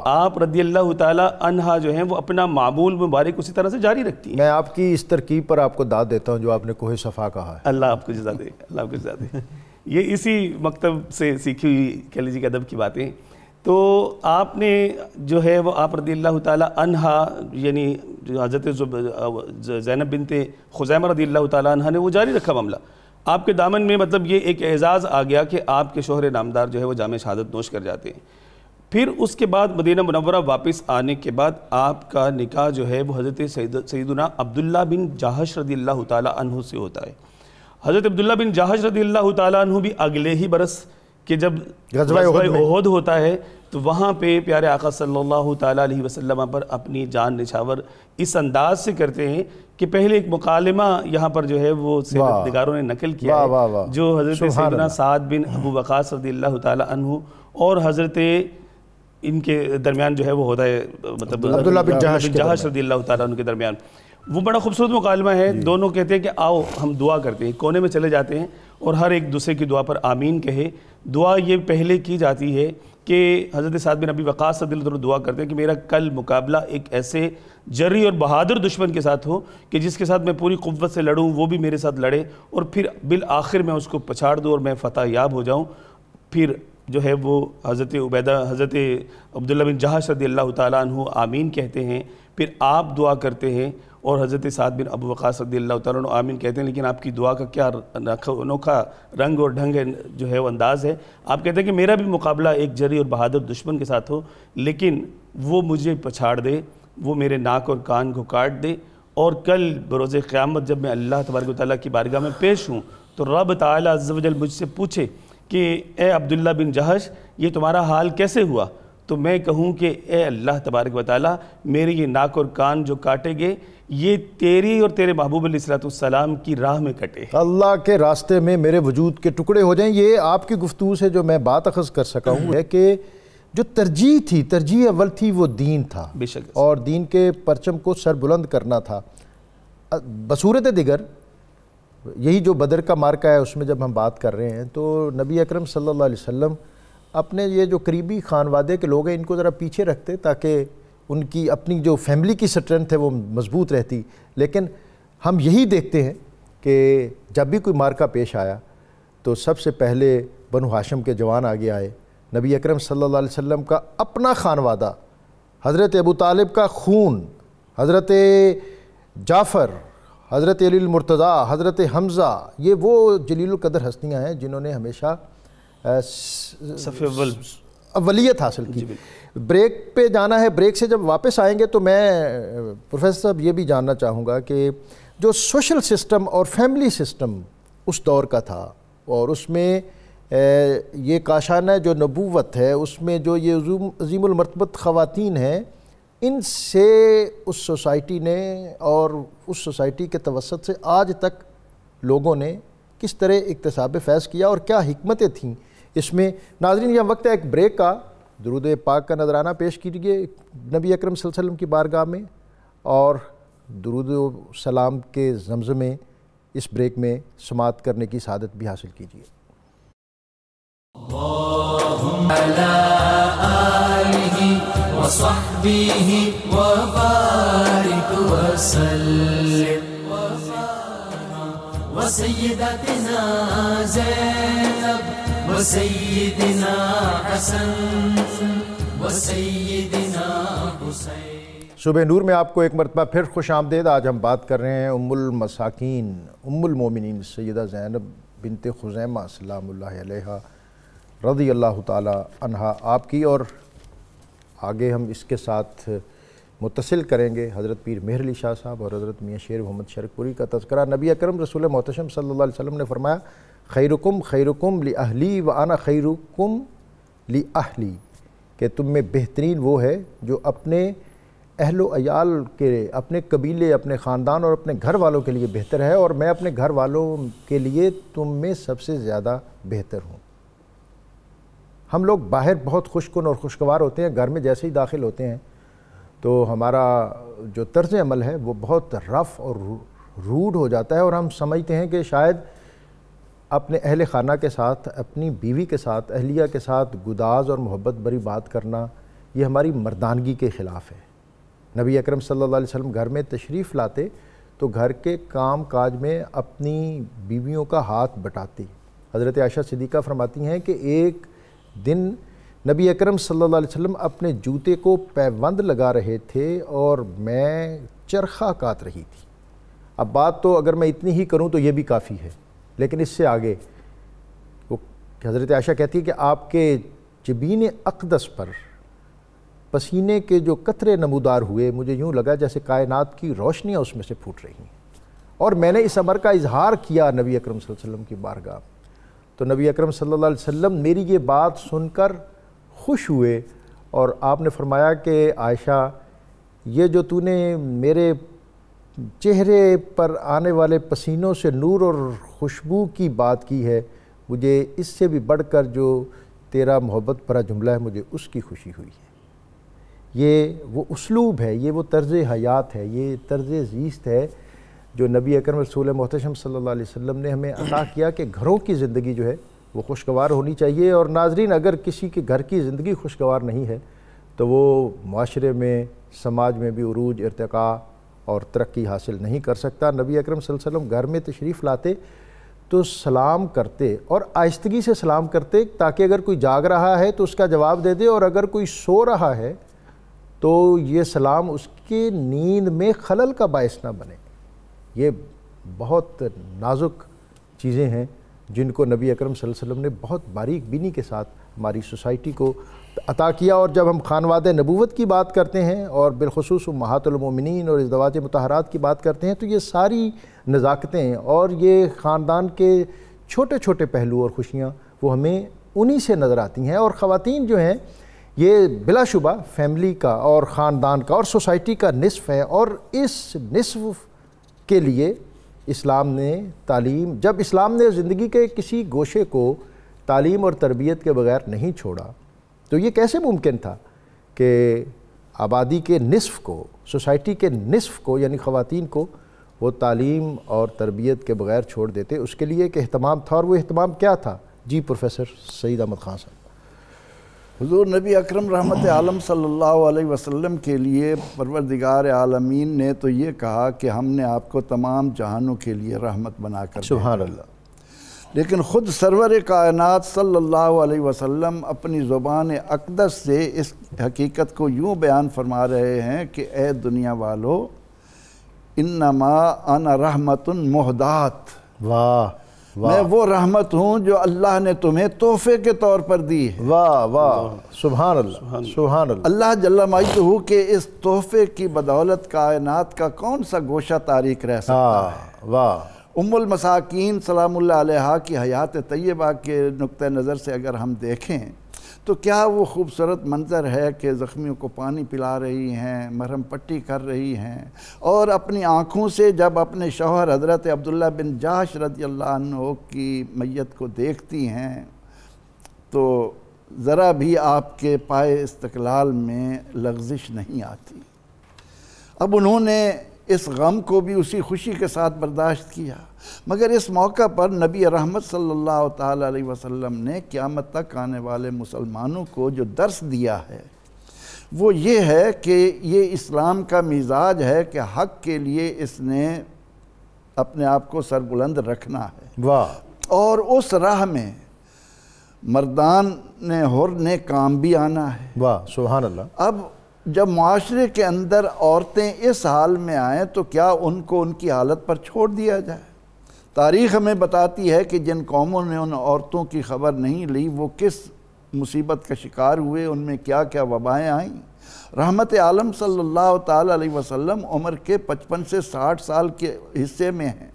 آپ رضی اللہ تعالی عنہا جو ہیں وہ اپنا معمول مبارک اسی طرح سے جاری رکھتی ہیں۔ میں آپ کی اس ترکیب پر آپ کو داد دیتا ہوں جو آپ نے کوہ صفا کہا ہے۔ اللہ آپ کو جزا دے، اللہ آپ کو جزا دے۔ یہ اسی مکتب سے سیکھی ہوئی کہہ لیجیے کہ ادب کی باتیں۔ تو آپ نے جو ہے وہ آپ رضی اللہ تعالی عنہا، یعنی جو حضرت زینب بنت خزیمہ رضی اللہ تعالی عنہا نے وہ جاری رکھا معاملہ۔ آپ کے دامن میں مطلب یہ ایک اعزاز آ گیا کہ آپ کے شوہر نامدار جو ہے وہ جام شہادت نوش کر جاتے ہیں۔ پھر اس کے بعد مدینہ منورہ واپس آنے کے بعد آپ کا نکاح جو ہے وہ حضرت سیدنا عبداللہ بن جاحش رضی اللہ تعالی عنہ سے ہوتا ہے۔ حضرت عبداللہ بن جاحش رضی اللہ تعالی عنہ بھی اگلے ہی برس کہ جب غزوہ احد ہوتا ہے تو وہاں پہ پیارے آقا صلی اللہ تعالی علیہ وسلم پر اپنی جان نچھاور اس انداز سے کرتے ہیں کہ پہلے ایک مکالمہ یہاں پر جو ہے وہ سیرت نگاروں نے نقل کیا ہے، جو حضرت سیدنا سعد بن ابو وقاص رضی اللہ تعالی عنہ اور حضرت ان کے درمیان جو ہے وہ ہوتا ہے، مطلب عبداللہ بن جاحش رضی اللہ تعالیٰ عنہ کے درمیان۔ وہ بڑا خوبصورت مکالمہ ہے۔ دونوں کہتے ہیں کہ آؤ ہم دعا کرتے ہیں، کونے میں چلے جاتے ہیں اور ہر ایک دوسرے کی دعا پر آمین کہے۔ دعا یہ پہلے کی جاتی ہے کہ حضرت سعد بن ابی وقاص رضی اللہ عنہ دعا کرتے ہیں کہ میرا کل مقابلہ ایک ایسے جری اور بہادر دشمن کے ساتھ ہو کہ جس کے ساتھ میں پوری قوت سے لڑوں، وہ بھی میرے ساتھ لڑے، اور پھر بالآخر میں اس کو پچھاڑ دوں اور میں فتح یاب ہو جاؤں۔ پھر جو ہے وہ حضرت عبداللہ بن جہش رضی اللہ تعالیٰ عنہ آمین کہتے ہیں، پھر آپ دعا کرتے ہیں اور حضرت سعد بن ابو وقاص رضی اللہ تعالیٰ عنہ آمین کہتے ہیں۔ لیکن آپ کی دعا کا کیا انوکھا رنگ اور ڈھنگ جو ہے وہ انداز ہے، آپ کہتے ہیں کہ میرا بھی مقابلہ ایک جری اور بہادر دشمن کے ساتھ ہو، لیکن وہ مجھے پچھاڑ دے، وہ میرے ناک اور کان کو کاٹ دے، اور کل بروز قیامت جب میں اللہ تبارک و تعالیٰ کی بارگاہ میں پیش ہوں تو رب تعالیٰ عز و جل مجھ سے پوچھے کہ اے عبداللہ بن جہش یہ تمہارا حال کیسے ہوا، تو میں کہوں کہ اے اللہ تبارک و تعالیٰ میرے یہ ناک اور کان جو کاٹے گئے یہ تیری اور تیرے محبوب علیہ السلام کی راہ میں کٹے، اللہ کے راستے میں میرے وجود کے ٹکڑے ہو جائیں۔ یہ آپ کی گفتگو سے جو میں بات اخذ کر سکا ہوں ہے کہ جو ترجیح اول تھی وہ دین تھا، بے شک، اور دین کے پرچم کو سر بلند کرنا تھا۔ بصورت دیگر یہی جو بدر کا مارکہ ہے اس میں جب ہم بات کر رہے ہیں تو نبی اکرم صلی اللہ علیہ وسلم اپنے یہ جو قریبی خانوادے کے لوگ ہیں ان کو ذرا پیچھے رکھتے تاکہ ان کی اپنی جو فیملی کی سٹرنتھ ہے وہ مضبوط رہتی، لیکن ہم یہی دیکھتے ہیں کہ جب بھی کوئی مارکہ پیش آیا تو سب سے پہلے بنو ہاشم کے جوان آگے آئے، نبی اکرم صلی اللہ علیہ وسلم کا اپنا خانوادہ، حضرت ابو طالب کا خون، حضرت جعفر، حضرت علی المرتضیٰ، حضرت حمزہ، یہ وہ جلیل القدر ہستیاں ہیں جنہوں نے ہمیشہ صف اول اولیت حاصل کی۔ بریک پہ جانا ہے، بریک سے جب واپس آئیں گے تو میں پروفیسر صاحب یہ بھی جاننا چاہوں گا کہ جو سوشل سسٹم اور فیملی سسٹم اس دور کا تھا اور اس میں یہ کاشانہ جو نبوت ہے اس میں جو یہ عظیم المرتبت خواتین ہیں، ان سے اس سوسائٹی نے اور اس سوسائٹی کے توسط سے آج تک لوگوں نے کس طرح اکتساب فیض کیا اور کیا حکمتیں تھیں اس میں۔ ناظرین یہ وقت ہے ایک بریک کا، درود پاک کا نذرانہ پیش کیجیے نبی اکرم صلی اللہ علیہ وسلم کی بارگاہ میں، اور درود و سلام کے زمزمے اس بریک میں سماعت کرنے کی سعادت بھی حاصل کیجیے۔ اللہم علی آلہ وصحبہ وبارک وسلم وسیدتنا زینب وسیدنا حسن وسیدنا حسین۔ صبح نور میں آپ کو ایک مرتبہ پھر خوش آمدید۔ آج ہم بات کر رہے ہیں ام المساکین ام المومنین سیدہ زینب بنت خزیمہ سلام اللہ علیہا رضی اللہ تعالی عنہا آپ کی، اور آگے ہم اس کے ساتھ متصل کریں گے حضرت پیر مہر علی شاہ صاحب اور حضرت میاں شیر محمد شرک پوری کا تذکرہ۔ نبی اکرم رسول محتشم صلی اللہ علیہ وسلم نے فرمایا خیرکم خیرکم لأہلی وانا خیرکم لأہلی، کہ تم میں بہترین وہ ہے جو اپنے اہل و عیال کے، اپنے قبیلے، اپنے خاندان اور اپنے گھر والوں کے لیے بہتر ہے، اور میں اپنے گھر والوں کے لیے تم میں سب سے زیادہ بہتر ہوں۔ ہم لوگ باہر بہت خوش کن اور خوشگوار ہوتے ہیں، گھر میں جیسے ہی داخل ہوتے ہیں تو ہمارا جو طرز عمل ہے وہ بہت رف اور روڈ ہو جاتا ہے، اور ہم سمجھتے ہیں کہ شاید اپنے اہل خانہ کے ساتھ، اپنی بیوی کے ساتھ، اہلیہ کے ساتھ گداز اور محبت بری بات کرنا یہ ہماری مردانگی کے خلاف ہے۔ نبی اکرم صلی اللہ علیہ وسلم گھر میں تشریف لاتے تو گھر کے کام کاج میں اپنی بیویوں کا ہاتھ بٹاتی۔ حضرت عائشہ صدیقہ فرماتی ہیں کہ ایک دن نبی اکرم صلی اللہ علیہ وسلم اپنے جوتے کو پیوند لگا رہے تھے اور میں چرخہ کاٹ رہی تھی۔ اب بات تو اگر میں اتنی ہی کروں تو یہ بھی کافی ہے، لیکن اس سے آگے وہ حضرت عائشہ کہتی ہے کہ آپ کے جبین اقدس پر پسینے کے جو قطرے نمودار ہوئے، مجھے یوں لگا جیسے کائنات کی روشنیاں اس میں سے پھوٹ رہی ہیں، اور میں نے اس امر کا اظہار کیا نبی اکرم صلی اللہ علیہ وسلم کی بارگاہ۔ تو نبی اکرم صلی اللہ علیہ وسلم میری یہ بات سن کر خوش ہوئے، اور آپ نے فرمایا کہ عائشہ یہ جو تو نے میرے چہرے پر آنے والے پسینوں سے نور اور خوشبو کی بات کی ہے، مجھے اس سے بھی بڑھ کر جو تیرا محبت بھرا جملہ ہے مجھے اس کی خوشی ہوئی ہے۔ یہ وہ اسلوب ہے، یہ وہ طرز حیات ہے، یہ طرز زیست ہے جو نبی اکرم رسول محتشم صلی اللہ علیہ وسلم نے ہمیں عطا کیا کہ گھروں کی زندگی جو ہے وہ خوشگوار ہونی چاہیے. اور ناظرین اگر کسی کے گھر کی زندگی خوشگوار نہیں ہے تو وہ معاشرے میں سماج میں بھی عروج ارتقاء اور ترقی حاصل نہیں کر سکتا. نبی اکرم صلی اللہ علیہ وسلم گھر میں تشریف لاتے تو سلام کرتے اور آہستگی سے سلام کرتے تاکہ اگر کوئی جاگ رہا ہے تو اس کا جواب دے دے اور اگر کوئی سو رہا ہے تو یہ سلام اس کی نیند میں خلل کا باعث نہ بنے. یہ بہت نازک چیزیں ہیں جن کو نبی اکرم صلی اللہ علیہ وسلم نے بہت باریک بینی کے ساتھ ہماری سوسائٹی کو عطا کیا. اور جب ہم خانواد نبوت کی بات کرتے ہیں اور بالخصوص امہات المومنین اور ازدواج مطہرات کی بات کرتے ہیں تو یہ ساری نزاکتیں اور یہ خاندان کے چھوٹے چھوٹے پہلو اور خوشیاں وہ ہمیں انہی سے نظر آتی ہیں. اور خواتین جو ہیں یہ بلا شبہ فیملی کا اور خاندان کا اور سوسائٹی کا نصف ہے. اور اس نصف کے لیے اسلام نے تعلیم، جب اسلام نے زندگی کے کسی گوشے کو تعلیم اور تربیت کے بغیر نہیں چھوڑا تو یہ کیسے ممکن تھا کہ آبادی کے نصف کو، سوسائٹی کے نصف کو یعنی خواتین کو وہ تعلیم اور تربیت کے بغیر چھوڑ دیتے. اس کے لیے ایک اہتمام تھا اور وہ اہتمام کیا تھا؟ جی پروفیسر سعید احمد خان صاحب. حضور نبی اکرم رحمت عالم صلی اللہ علیہ وسلم کے لیے پروردگار عالمین نے تو یہ کہا کہ ہم نے آپ کو تمام جہانوں کے لیے رحمت بنا کر سبحان اللہ. لیکن خود سرور کائنات صلی اللہ علیہ وسلم اپنی زبان اقدس سے اس حقیقت کو یوں بیان فرما رہے ہیں کہ اے دنیا والو انما انا رحمت مہدات، واہ میں وہ رحمت ہوں جو اللہ نے تمہیں تحفے کے طور پر دی ہے. واہ واہ سبحان اللہ سبحان اللہ. اللہ جل مجدہ کہ اس تحفے کی بدولت کائنات کا کون سا گوشہ تاریک رہ سکتا ہے. واہ. ام المساکین سلام اللہ علیہا کی حیات طیبہ کے نقطہ نظر سے اگر ہم دیکھیں تو کیا وہ خوبصورت منظر ہے کہ زخمیوں کو پانی پلا رہی ہیں، مرہم پٹی کر رہی ہیں، اور اپنی آنکھوں سے جب اپنے شوہر حضرت عبداللہ بن جحش رضی اللہ عنہ کی میت کو دیکھتی ہیں تو ذرا بھی آپ کے پائے استقلال میں لغزش نہیں آتی. اب انہوں نے اس غم کو بھی اسی خوشی کے ساتھ برداشت کیا، مگر اس موقع پر نبی رحمت صلی اللہ تعالیٰ علیہ وسلم نے قیامت تک آنے والے مسلمانوں کو جو درس دیا ہے وہ یہ ہے کہ یہ اسلام کا مزاج ہے کہ حق کے لیے اس نے اپنے آپ کو سربلند رکھنا ہے. واہ. اور اس راہ میں مردان نے حر نے کام بھی آنا ہے. واہ سبحان اللہ. اب جب معاشرے کے اندر عورتیں اس حال میں آئیں تو کیا ان کو ان کی حالت پر چھوڑ دیا جائے؟ تاریخ ہمیں بتاتی ہے کہ جن قوموں نے ان عورتوں کی خبر نہیں لی وہ کس مصیبت کا شکار ہوئے، ان میں کیا کیا وبائیں آئیں. رحمت عالم صلی اللہ تعالیٰ علیہ وسلم عمر کے 55 سے 60 سال کے حصے میں ہیں.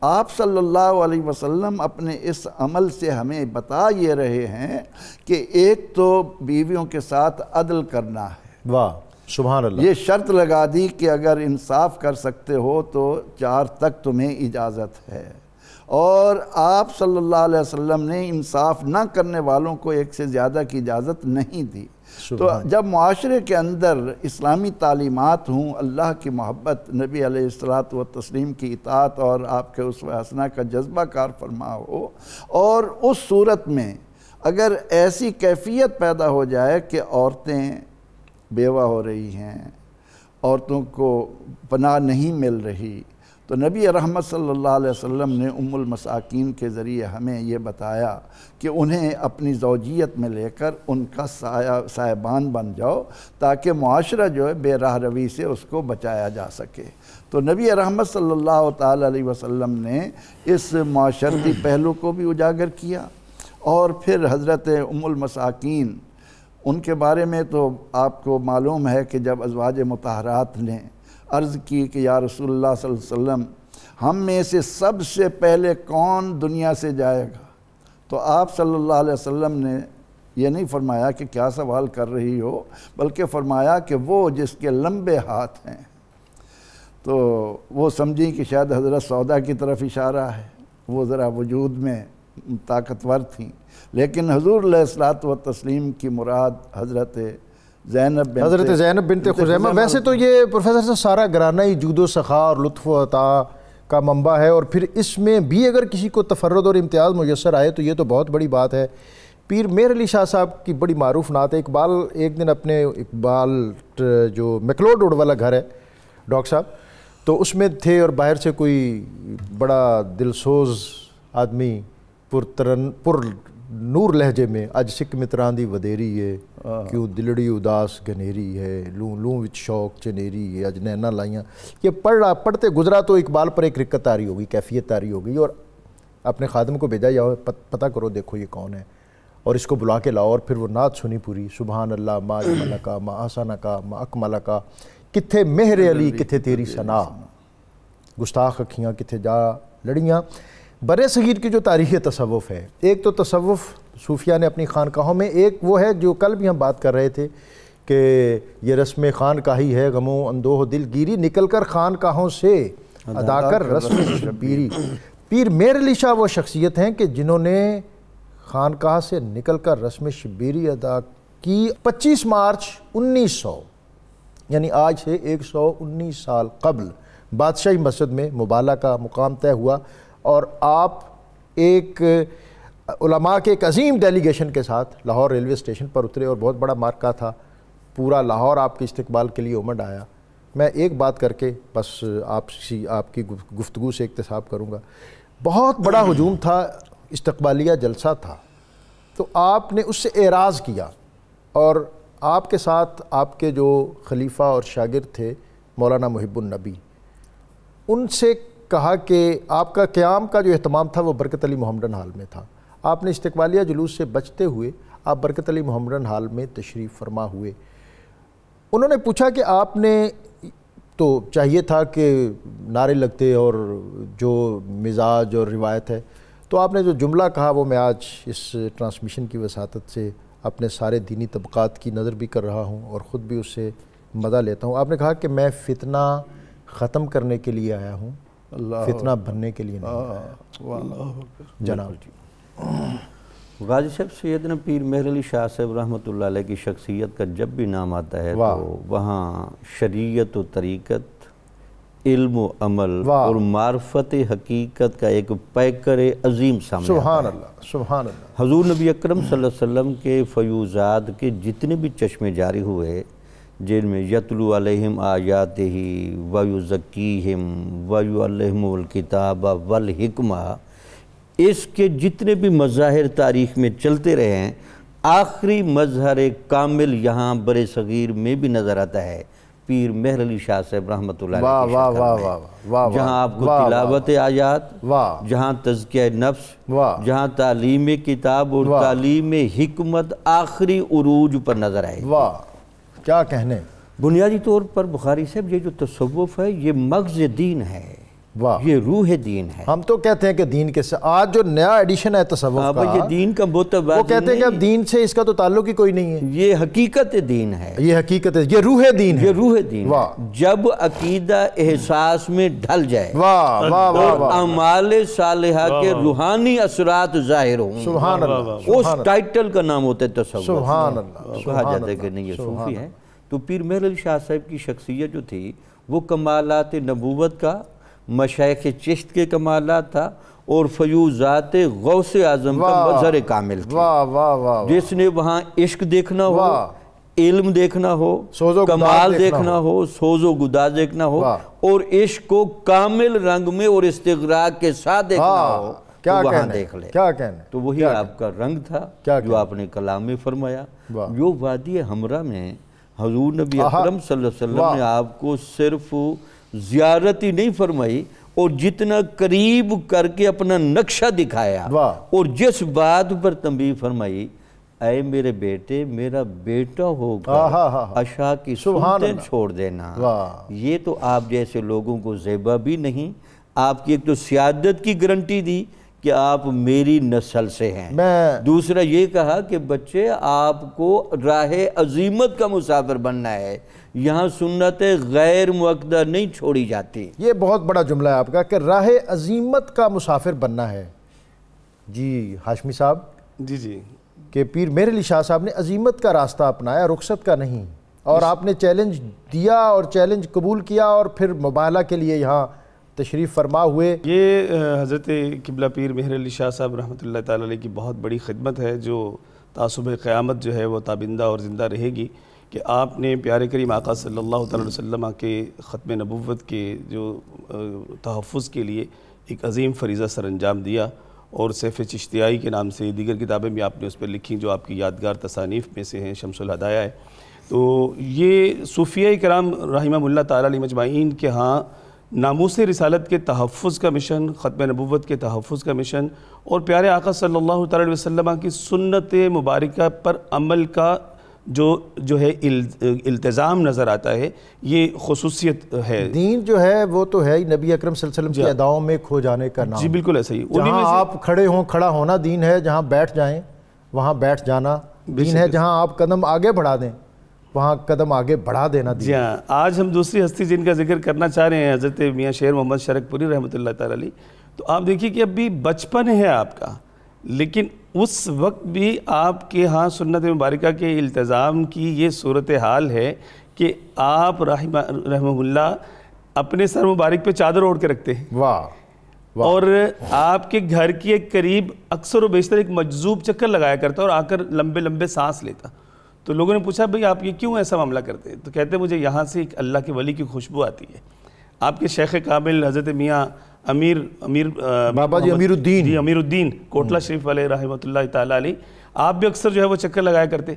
آپ صلی اللہ علیہ وسلم اپنے اس عمل سے ہمیں بتا یہ رہے ہیں کہ ایک تو بیویوں کے ساتھ عدل کرنا ہے. واہ سبحان اللہ. یہ شرط لگا دی کہ اگر انصاف کر سکتے ہو تو 4 تک تمہیں اجازت ہے، اور آپ صلی اللہ علیہ وسلم نے انصاف نہ کرنے والوں کو 1 سے زیادہ کی اجازت نہیں دی. تو جب معاشرے کے اندر اسلامی تعلیمات ہوں، اللہ کی محبت، نبی علیہ الصلوۃ والتسلیم کی اطاعت اور آپ کے اسوہ حسنہ کا جذبہ کار فرما ہو، اور اس صورت میں اگر ایسی کیفیت پیدا ہو جائے کہ عورتیں بیوہ ہو رہی ہیں، عورتوں کو پناہ نہیں مل رہی، تو نبی رحمت صلی اللہ علیہ وسلم نے ام المساکین کے ذریعے ہمیں یہ بتایا کہ انہیں اپنی زوجیت میں لے کر ان کا سائبان بن جاؤ تاکہ معاشرہ جو ہے بے راہ روی سے اس کو بچایا جا سکے. تو نبی رحمت صلی اللہ تعالیٰ علیہ وسلم نے اس معاشرتی پہلو کو بھی اجاگر کیا. اور پھر حضرت ام المساکین، ان کے بارے میں تو آپ کو معلوم ہے کہ جب ازواج مطہرات نے عرض کی کہ یا رسول اللہ صلی اللہ علیہ وسلم ہم میں سے سب سے پہلے کون دنیا سے جائے گا، تو آپ صلی اللہ علیہ وسلم نے یہ نہیں فرمایا کہ کیا سوال کر رہی ہو، بلکہ فرمایا کہ وہ جس کے لمبے ہاتھ ہیں. تو وہ سمجھیں کہ شاید حضرت سودا کی طرف اشارہ ہے، وہ ذرا وجود میں طاقتور تھیں، لیکن حضور علیہ الصلوۃ والتسلیم کی مراد حضرت زینب بنت خزیمہ. ویسے تو یہ پروفیسر صاحب سارا گرانہ ہی جود و سخا اور لطف و عطا کا منبع ہے، اور پھر اس میں بھی اگر کسی کو تفرد اور امتیاز میسر آئے تو یہ تو بہت بڑی بات ہے۔ پیر مہر علی شاہ صاحب کی بڑی معروف نعت ہے۔ اقبال ایک دن اپنے اقبال جو میکلوڈ روڈ والا گھر ہے ڈاکٹر صاحب، تو اس میں تھے، اور باہر سے کوئی بڑا دلسوز آدمی پر نور لہجے میں اج سکھ متران دی ودیری ہے، کیوں دلڑی اداس گھنیری ہے، لوں لوں وچ شوق چنیری ہے، اج نینا لائیاں، یہ پڑھتے گزرا تو اقبال پر ایک رکت طاری ہوگی، کیفیت طاری ہوگی، اور اپنے خادم کو بھیجا، یا پتہ کرو دیکھو یہ کون ہے، اور اس کو بلا کے لاؤ، اور پھر وہ نعت سنی پوری، سبحان اللہ ما اجمل کا ما احسن کا ما اکمل کا، کتھے مہر علی کتھے تیری ثنا، گستاخ اکھیاں کتھے جا لڑیاں۔ برِ صغیر کی جو تاریخ تصوف ہے، ایک تو تصوف صوفیہ نے اپنی خانقاہوں میں، ایک وہ ہے جو کل بھی ہم بات کر رہے تھے کہ یہ رسم خانقاہی ہے غموں اندوہ دل گیری، نکل کر خانقاہوں سے ادا کر رسم شبیری۔ پیر مہر علی شاہ وہ شخصیت ہیں کہ جنہوں نے خانقاہ سے نکل کر رسم شبیری ادا کی 25 مارچ 1900، یعنی آج سے 119 سال قبل بادشاہی مسجد میں مبالہ کا مقام طے ہوا، اور آپ ایک علماء کے ایک عظیم ڈیلیگیشن کے ساتھ لاہور ریلوے اسٹیشن پر اترے، اور بہت بڑا مارکہ تھا، پورا لاہور آپ کے استقبال کے لیے امڈ آیا۔ میں ایک بات کر کے بس آپ کی گفتگو سے اکتساب کروں گا، بہت بڑا ہجوم تھا، استقبالیہ جلسہ تھا، تو آپ نے اس سے اعراض کیا، اور آپ کے ساتھ آپ کے جو خلیفہ اور شاگرد تھے مولانا محب النبی، ان سے کہا کہ آپ کا قیام کا جو اہتمام تھا وہ برکت علی محمدن ہال میں تھا، آپ نے استقبالیہ جلوس سے بچتے ہوئے آپ برکت علی محمدن ہال میں تشریف فرما ہوئے۔ انہوں نے پوچھا کہ آپ نے تو چاہیے تھا کہ نعرے لگتے اور جو مزاج اور روایت ہے، تو آپ نے جو جملہ کہا وہ میں آج اس ٹرانسمیشن کی وساطت سے اپنے سارے دینی طبقات کی نظر بھی کر رہا ہوں اور خود بھی اس سے مزہ لیتا ہوں۔ آپ نے کہا کہ میں فتنہ ختم کرنے کے لیے آیا ہوں، فتنہ بننے کے لیے نہیں۔ جناب جی غازی صاحب، سیدنا پیر مہر علی شاہ صاحب رحمۃ اللہ علیہ کی شخصیت کا جب بھی نام آتا ہے تو وہاں شریعت و طریقت، علم و عمل اور معرفت حقیقت کا ایک پیکر عظیم سامنے سبحان اللہ سبحان اللہ۔ حضور نبی اکرم صلی اللہ علیہ وسلم کے فیوزات کے جتنے بھی چشمے جاری ہوئے، جن میں یتلو علیہم آیاتہ ویزکیہم ویعلمہم الکتاب والحکمہ، اس کے جتنے بھی مظاہر تاریخ میں چلتے رہے ہیں، آخری مظہر کامل یہاں برِ صغیر میں بھی نظر آتا ہے پیر مہر علی شاہ صاحب رحمۃ اللہ علیہ کی شکل میں، جہاں آپ کو تلاوت آیات، جہاں تزکیہ نفس، جہاں تعلیم کتاب اور تعلیم حکمت آخری عروج پر نظر آئے۔ کیا کہنے؟ بنیادی طور پر بخاری صاحب یہ جو تصوف ہے یہ مغز دین ہے، یہ روح دین ہے۔ ہم تو کہتے ہیں کہ دین کے آج جو نیا ایڈیشن ہے تصوف کا، یہ دین کا متوازن، وہ کہتے ہیں کہ اب دین سے اس کا تو تعلق ہی کوئی نہیں ہے، یہ حقیقت دین ہے، یہ حقیقت ہے، یہ روح دین ہے، یہ روح دین ہے۔ جب عقیدہ احساس میں ڈھل جائے اور اعمال صالحہ کے روحانی اثرات ظاہر ہوں، سبحان اللہ، اس ٹائٹل کا نام ہوتا ہے تصوف۔ سبحان اللہ، کہا جاتا ہے کہ نہیں یہ صوفی ہے۔ تو پیر مہر علی شاہ صاحب کی شخصیت جو تھی وہ کمالات نبوت کا، مشائخ چشت کے کمالات تھا، اور فیوزات غوث اعظم کا مظہر کامل تھا۔ جس نے وہاں عشق دیکھنا ہو، علم دیکھنا ہو، کمال دیکھنا ہو، سوز و گداز دیکھنا ہو، اور عشق کو کامل رنگ میں اور استغراق کے ساتھ دیکھنا ہو، تو وہاں دیکھ لے۔ تو وہی آپ کا رنگ تھا جو آپ نے کلام میں فرمایا۔ جو وادی حمرہ میں حضور نبی اکرم صلی اللہ علیہ وسلم نے آپ کو صرف زیارت ہی نہیں فرمائی، اور جتنا قریب کر کے اپنا نقشہ دکھایا، اور جس بات پر تنبیہ فرمائی، اے میرے بیٹے، میرا بیٹا ہوگا، عشاء کی سنتیں چھوڑ دینا۔ یہ تو آپ جیسے لوگوں کو زیبا بھی نہیں، آپ کی ایک تو سیادت کی گارنٹی دی کہ آپ میری نسل سے ہیں، دوسرا یہ کہا کہ بچے آپ کو راہ عظیمت کا مسافر بننا ہے، یہاں سنت غیر مؤکدہ نہیں چھوڑی جاتی۔ یہ بہت بڑا جملہ ہے آپ کا کہ راہ عظیمت کا مسافر بننا ہے۔ جی ہاشمی صاحب، جی کہ پیر مہر علی شاہ صاحب نے عظیمت کا راستہ اپنایا، رخصت کا نہیں، اور آپ نے چیلنج دیا اور چیلنج قبول کیا، اور پھر مباہلہ کے لیے یہاں تشریف فرما ہوئے۔ یہ حضرت قبلہ پیر مہر علی شاہ صاحب رحمۃ اللہ تعالی علیہ کی بہت بڑی خدمت ہے جو تعصب قیامت جو ہے وہ تابندہ اور زندہ رہے گی، کہ آپ نے پیارے کریم آقا صلی اللہ تعالی وسلم کے ختم نبوت کے جو تحفظ کے لیے ایک عظیم فریضہ سر انجام دیا، اور سیف چشتیائی کے نام سے دیگر کتابیں بھی آپ نے اس پر لکھی جو آپ کی یادگار تصانیف میں سے ہیں، شمس الہدایہ ہے۔ تو یہ صوفیہ کرام رحمہ اللہ تعالی علیہ مجمعین کے ہاں ناموس رسالت کے تحفظ کا مشن، ختم نبوت کے تحفظ کا مشن، اور پیارے آقا صلی اللہ تعالی علیہ وسلم کی سنت مبارکہ پر عمل کا جو ہے التزام نظر آتا ہے، یہ خصوصیت ہے۔ دین جو ہے وہ تو ہے ہی نبی اکرم صلی اللہ علیہ وسلم کی اداؤں میں کھو جانے کا نام۔ جی بالکل ایسا ہی، جہاں آپ کھڑے ہوں کھڑا ہونا دین ہے، جہاں بیٹھ جائیں وہاں بیٹھ جانا دین ہے، جہاں آپ قدم آگے بڑھا دیں وہاں قدم آگے بڑھا دینا دین۔ جی ہاں، آج ہم دوسری ہستی جن کا ذکر کرنا چاہ رہے ہیں حضرت میاں شیر محمد شرک پوری رحمۃ اللہ تعالی علیہ، تو آپ دیکھیے کہ ابھی بچپن ہے آپ کا، لیکن اس وقت بھی آپ کے ہاں سنت مبارکہ کے التزام کی یہ صورتحال ہے کہ آپ رحمہ اللہ اپنے سر مبارک پہ چادر اوڑھ کے رکھتے ہیں۔ واہ، اور آپ کے گھر کے قریب اکثر و بیشتر ایک مجذوب چکر لگایا کرتا اور آ کر لمبے لمبے سانس لیتا۔ تو لوگوں نے پوچھا بھئی آپ یہ کیوں ایسا معاملہ کرتے ہیں؟ تو کہتے ہیں مجھے یہاں سے ایک اللہ کے ولی کی خوشبو آتی ہے۔ آپ کے شیخ کامل حضرت میاں بابا جی امیر الدین کوٹلہ شریف والے رحمۃ اللہ تعالی علیہ، آپ بھی اکثر جو ہے وہ چکر لگایا کرتے۔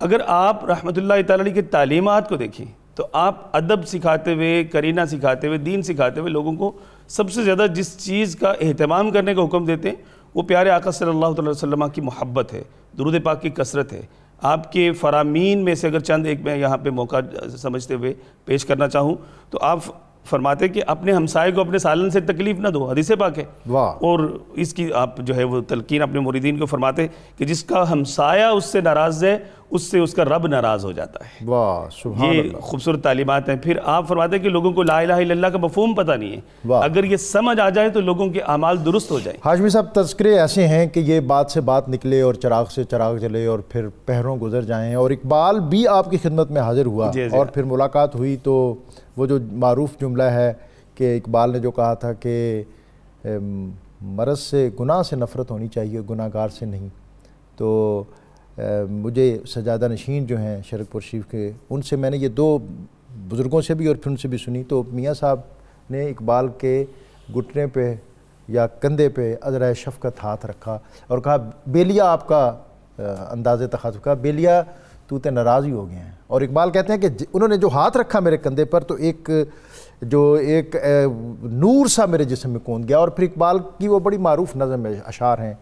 اگر آپ رحمۃ اللہ تعالی علیہ کی تعلیمات کو دیکھیں تو آپ ادب سکھاتے ہوئے، قرینہ سکھاتے ہوئے، دین سکھاتے ہوئے لوگوں کو سب سے زیادہ جس چیز کا اہتمام کرنے کا حکم دیتے ہیں وہ پیارے آقا صلی اللہ علیہ وسلم کی محبت ہے، درود پاک کی کثرت ہے۔ آپ کے فرامین میں سے اگر چند ایک میں یہاں پہ موقع سمجھتے ہوئے پیش کرنا چاہوں تو آپ فرماتے کہ اپنے ہمسائے کو اپنے سالن سے تکلیف نہ دو، حدیث پاک ہے۔ اور اس کی آپ جو ہے وہ تلقین اپنے مریدین کو فرماتے کہ جس کا ہمسایہ اس سے ناراض ہے اس کا رب ناراض ہو جاتا ہے۔ واہ سبحان یہ اللہ، خوبصورت تعلیمات ہیں۔ پھر آپ فرماتے ہیں کہ لوگوں کو لا الہ الا اللہ کا مفہوم پتہ نہیں ہے، اگر یہ سمجھ آ جائے تو لوگوں کے اعمال درست ہو جائیں۔ ہاشمی صاحب تذکرے ایسے ہیں کہ یہ بات سے بات نکلے اور چراغ سے چراغ جلے اور پھر پہروں گزر جائیں، اور اقبال بھی آپ کی خدمت میں حاضر ہوا اور پھر ملاقات ہوئی تو وہ جو معروف جملہ ہے کہ اقبال نے جو کہا تھا کہ مرض سے گناہ سے نفرت ہونی چاہیے، گناہ گار سے نہیں۔ تو مجھے سجادہ نشین جو ہیں شرک پور شریف کے، ان سے میں نے یہ دو بزرگوں سے بھی اور پھر ان سے بھی سنی، تو میاں صاحب نے اقبال کے گھٹنے پہ یا کندھے پہ عذرائے شفقت ہاتھ رکھا اور کہا بیلیا، آپ کا انداز تخاطب کا، بیلیا تو تے ناراض ہی ہو گئے ہیں۔ اور اقبال کہتے ہیں کہ انہوں نے جو ہاتھ رکھا میرے کندھے پر تو ایک نور سا میرے جسم میں کوند گیا۔ اور پھر اقبال کی وہ بڑی معروف نظم اشعار ہیں،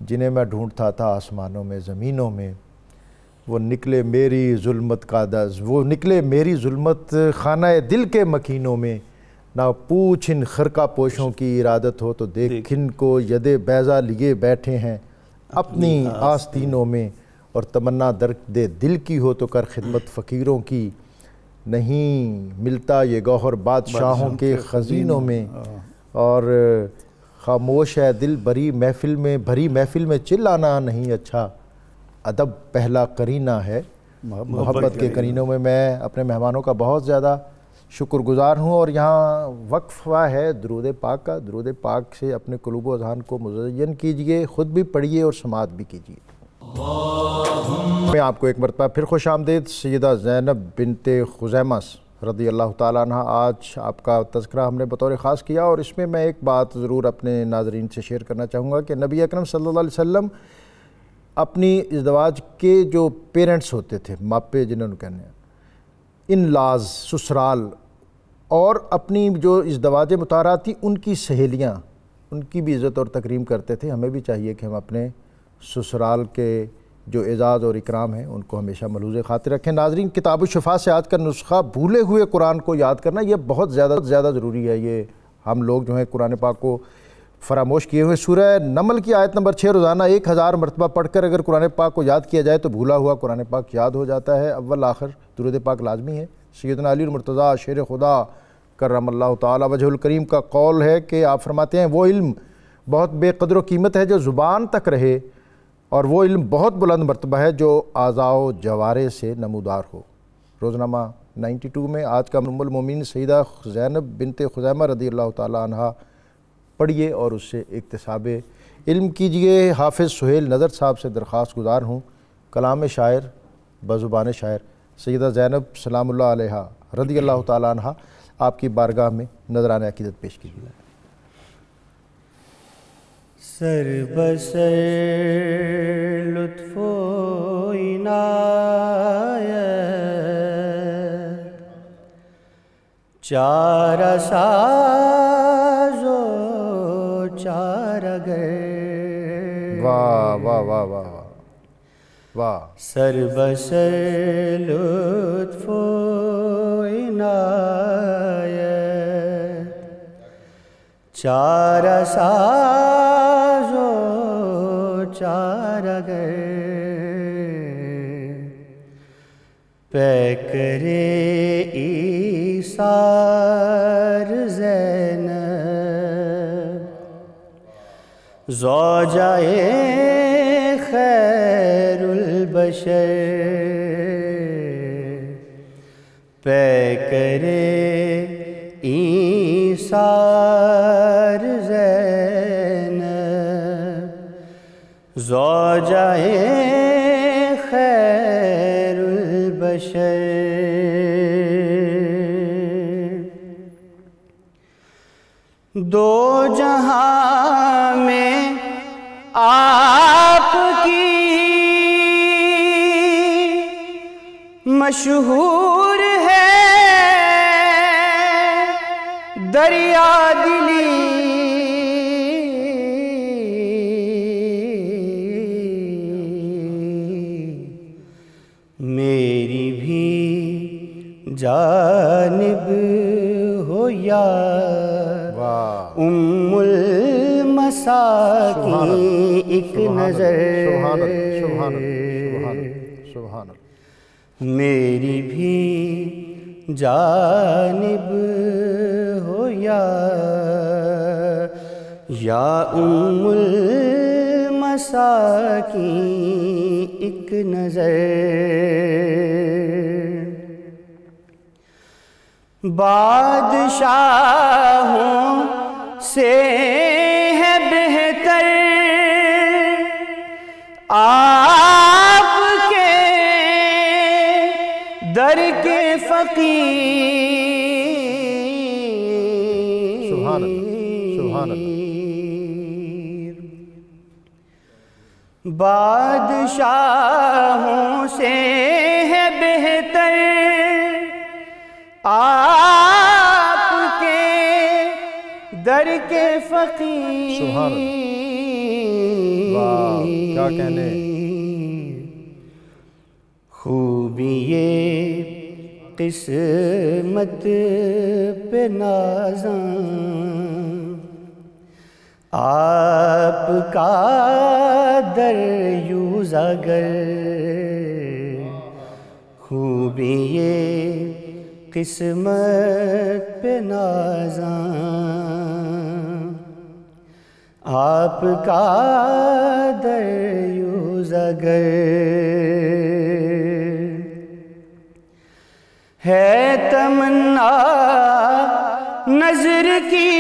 جنہیں میں ڈھونڈتا تھا آسمانوں میں زمینوں میں، وہ نکلے میری ظلمت خانہ دل کے مکینوں میں، نہ پوچھ ان خرقہ پوشوں کی ارادت ہو تو دیکھ ان کو ید بیضا لیے بیٹھے ہیں اپنی آستینوں میں، اور تمنا درد دل کی ہو تو کر خدمت فقیروں کی، نہیں ملتا یہ گوہر بادشاہوں کے خزینوں میں، اور خاموش ہے دل بھری محفل میں چلانا نہیں اچھا، ادب پہلا قرینہ ہے محبت کے قرینوں میں۔ میں اپنے مہمانوں کا بہت زیادہ شکر گزار ہوں، اور یہاں وقفہ ہے درود پاک کا۔ درود پاک سے اپنے قلوب و اذہان کو مزین کیجئے، خود بھی پڑھیے اور سماعت بھی کیجئے۔ میں آپ کو ایک مرتبہ پھر خوش آمدید۔ سیدہ زینب بنت خزیمہ رضی اللہ تعالیٰ عنہ، آج آپ کا تذکرہ ہم نے بطور خاص کیا، اور اس میں میں ایک بات ضرور اپنے ناظرین سے شیئر کرنا چاہوں گا کہ نبی اکرم صلی اللہ علیہ وسلم اپنی ازدواج کے جو پیرنٹس ہوتے تھے، ماپے جنہوں نے کہنے ہیں، ان لاز سسرال، اور اپنی جو ازدواج مطہرات تھی ان کی سہیلیاں، ان کی بھی عزت اور تکریم کرتے تھے۔ ہمیں بھی چاہیے کہ ہم اپنے سسرال کے جو اعزاز اور اکرام ہیں ان کو ہمیشہ ملحوظ خاطر رکھیں۔ ناظرین، کتاب الشفا سے آج کا نسخہ بھولے ہوئے قرآن کو یاد کرنا یہ بہت زیادہ ضروری ہے۔ یہ ہم لوگ جو ہیں قرآن پاک کو فراموش کیے ہوئے، سورہ نمل کی آیت نمبر 6 روزانہ 1000 مرتبہ پڑھ کر اگر قرآن پاک کو یاد کیا جائے تو بھولا ہوا قرآن پاک یاد ہو جاتا ہے۔ اول آخر درود پاک لازمی ہے۔ سیدنا علی المرتضیٰ شیر خدا کرم اللہ تعالی وجہ الکریم کا قول ہے کہ آپ فرماتے ہیں وہ علم بہت بے قدر و قیمت ہے جو زبان تک رہے، اور وہ علم بہت بلند مرتبہ ہے جو اعضاء و جوارح سے نمودار ہو۔ روزنامہ 92 میں آج کا ام المومنین سیدہ زینب بنت خزیمہ رضی اللہ تعالیٰ عنہ پڑھیے اور اس سے اکتساب علم کیجئے۔ حافظ سہیل نظر صاحب سے درخواست گزار ہوں کلام شاعر بزبان شاعر سیدہ زینب سلام اللہ علیہا رضی اللہ تعالیٰ عنہ آپ کی بارگاہ میں نذرانہ عقیدت پیش کیجیے۔ سر بسر لطف و عنایت چارہ ساز و چارہ گر، واہ واہ واہ واہ واہ، سر بسر لطف و عنایت چارہ ساز و چارہ گر، پیکر ایثار زینب زوجہ خیر البشر، پیکر ایثار زینب زوجہ خیر البشر، دو جہاں میں آپ کی مشہور ہے دریا دلی، میری بھی جانب ہو یا ام المساکین ایک نظر، میری بھی جانب ہو یا ام المساکین ایک نظر، بادشاہوں سے ہے بہتر آپ کے در کے فقیر، سبحان اللہ سبحان اللہ، بادشاہوں سے ہے بہتر آپ کے در کے فقیر، سبحان اللہ، واہ کیا کہنے، خوبی یہ قسمت پہ نازاں آپ کا در یوزاگر، خوبی یہ قسمت پہ نازاں آپ کا در یوزاگر، ہے تمنا نظر کی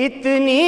اتنی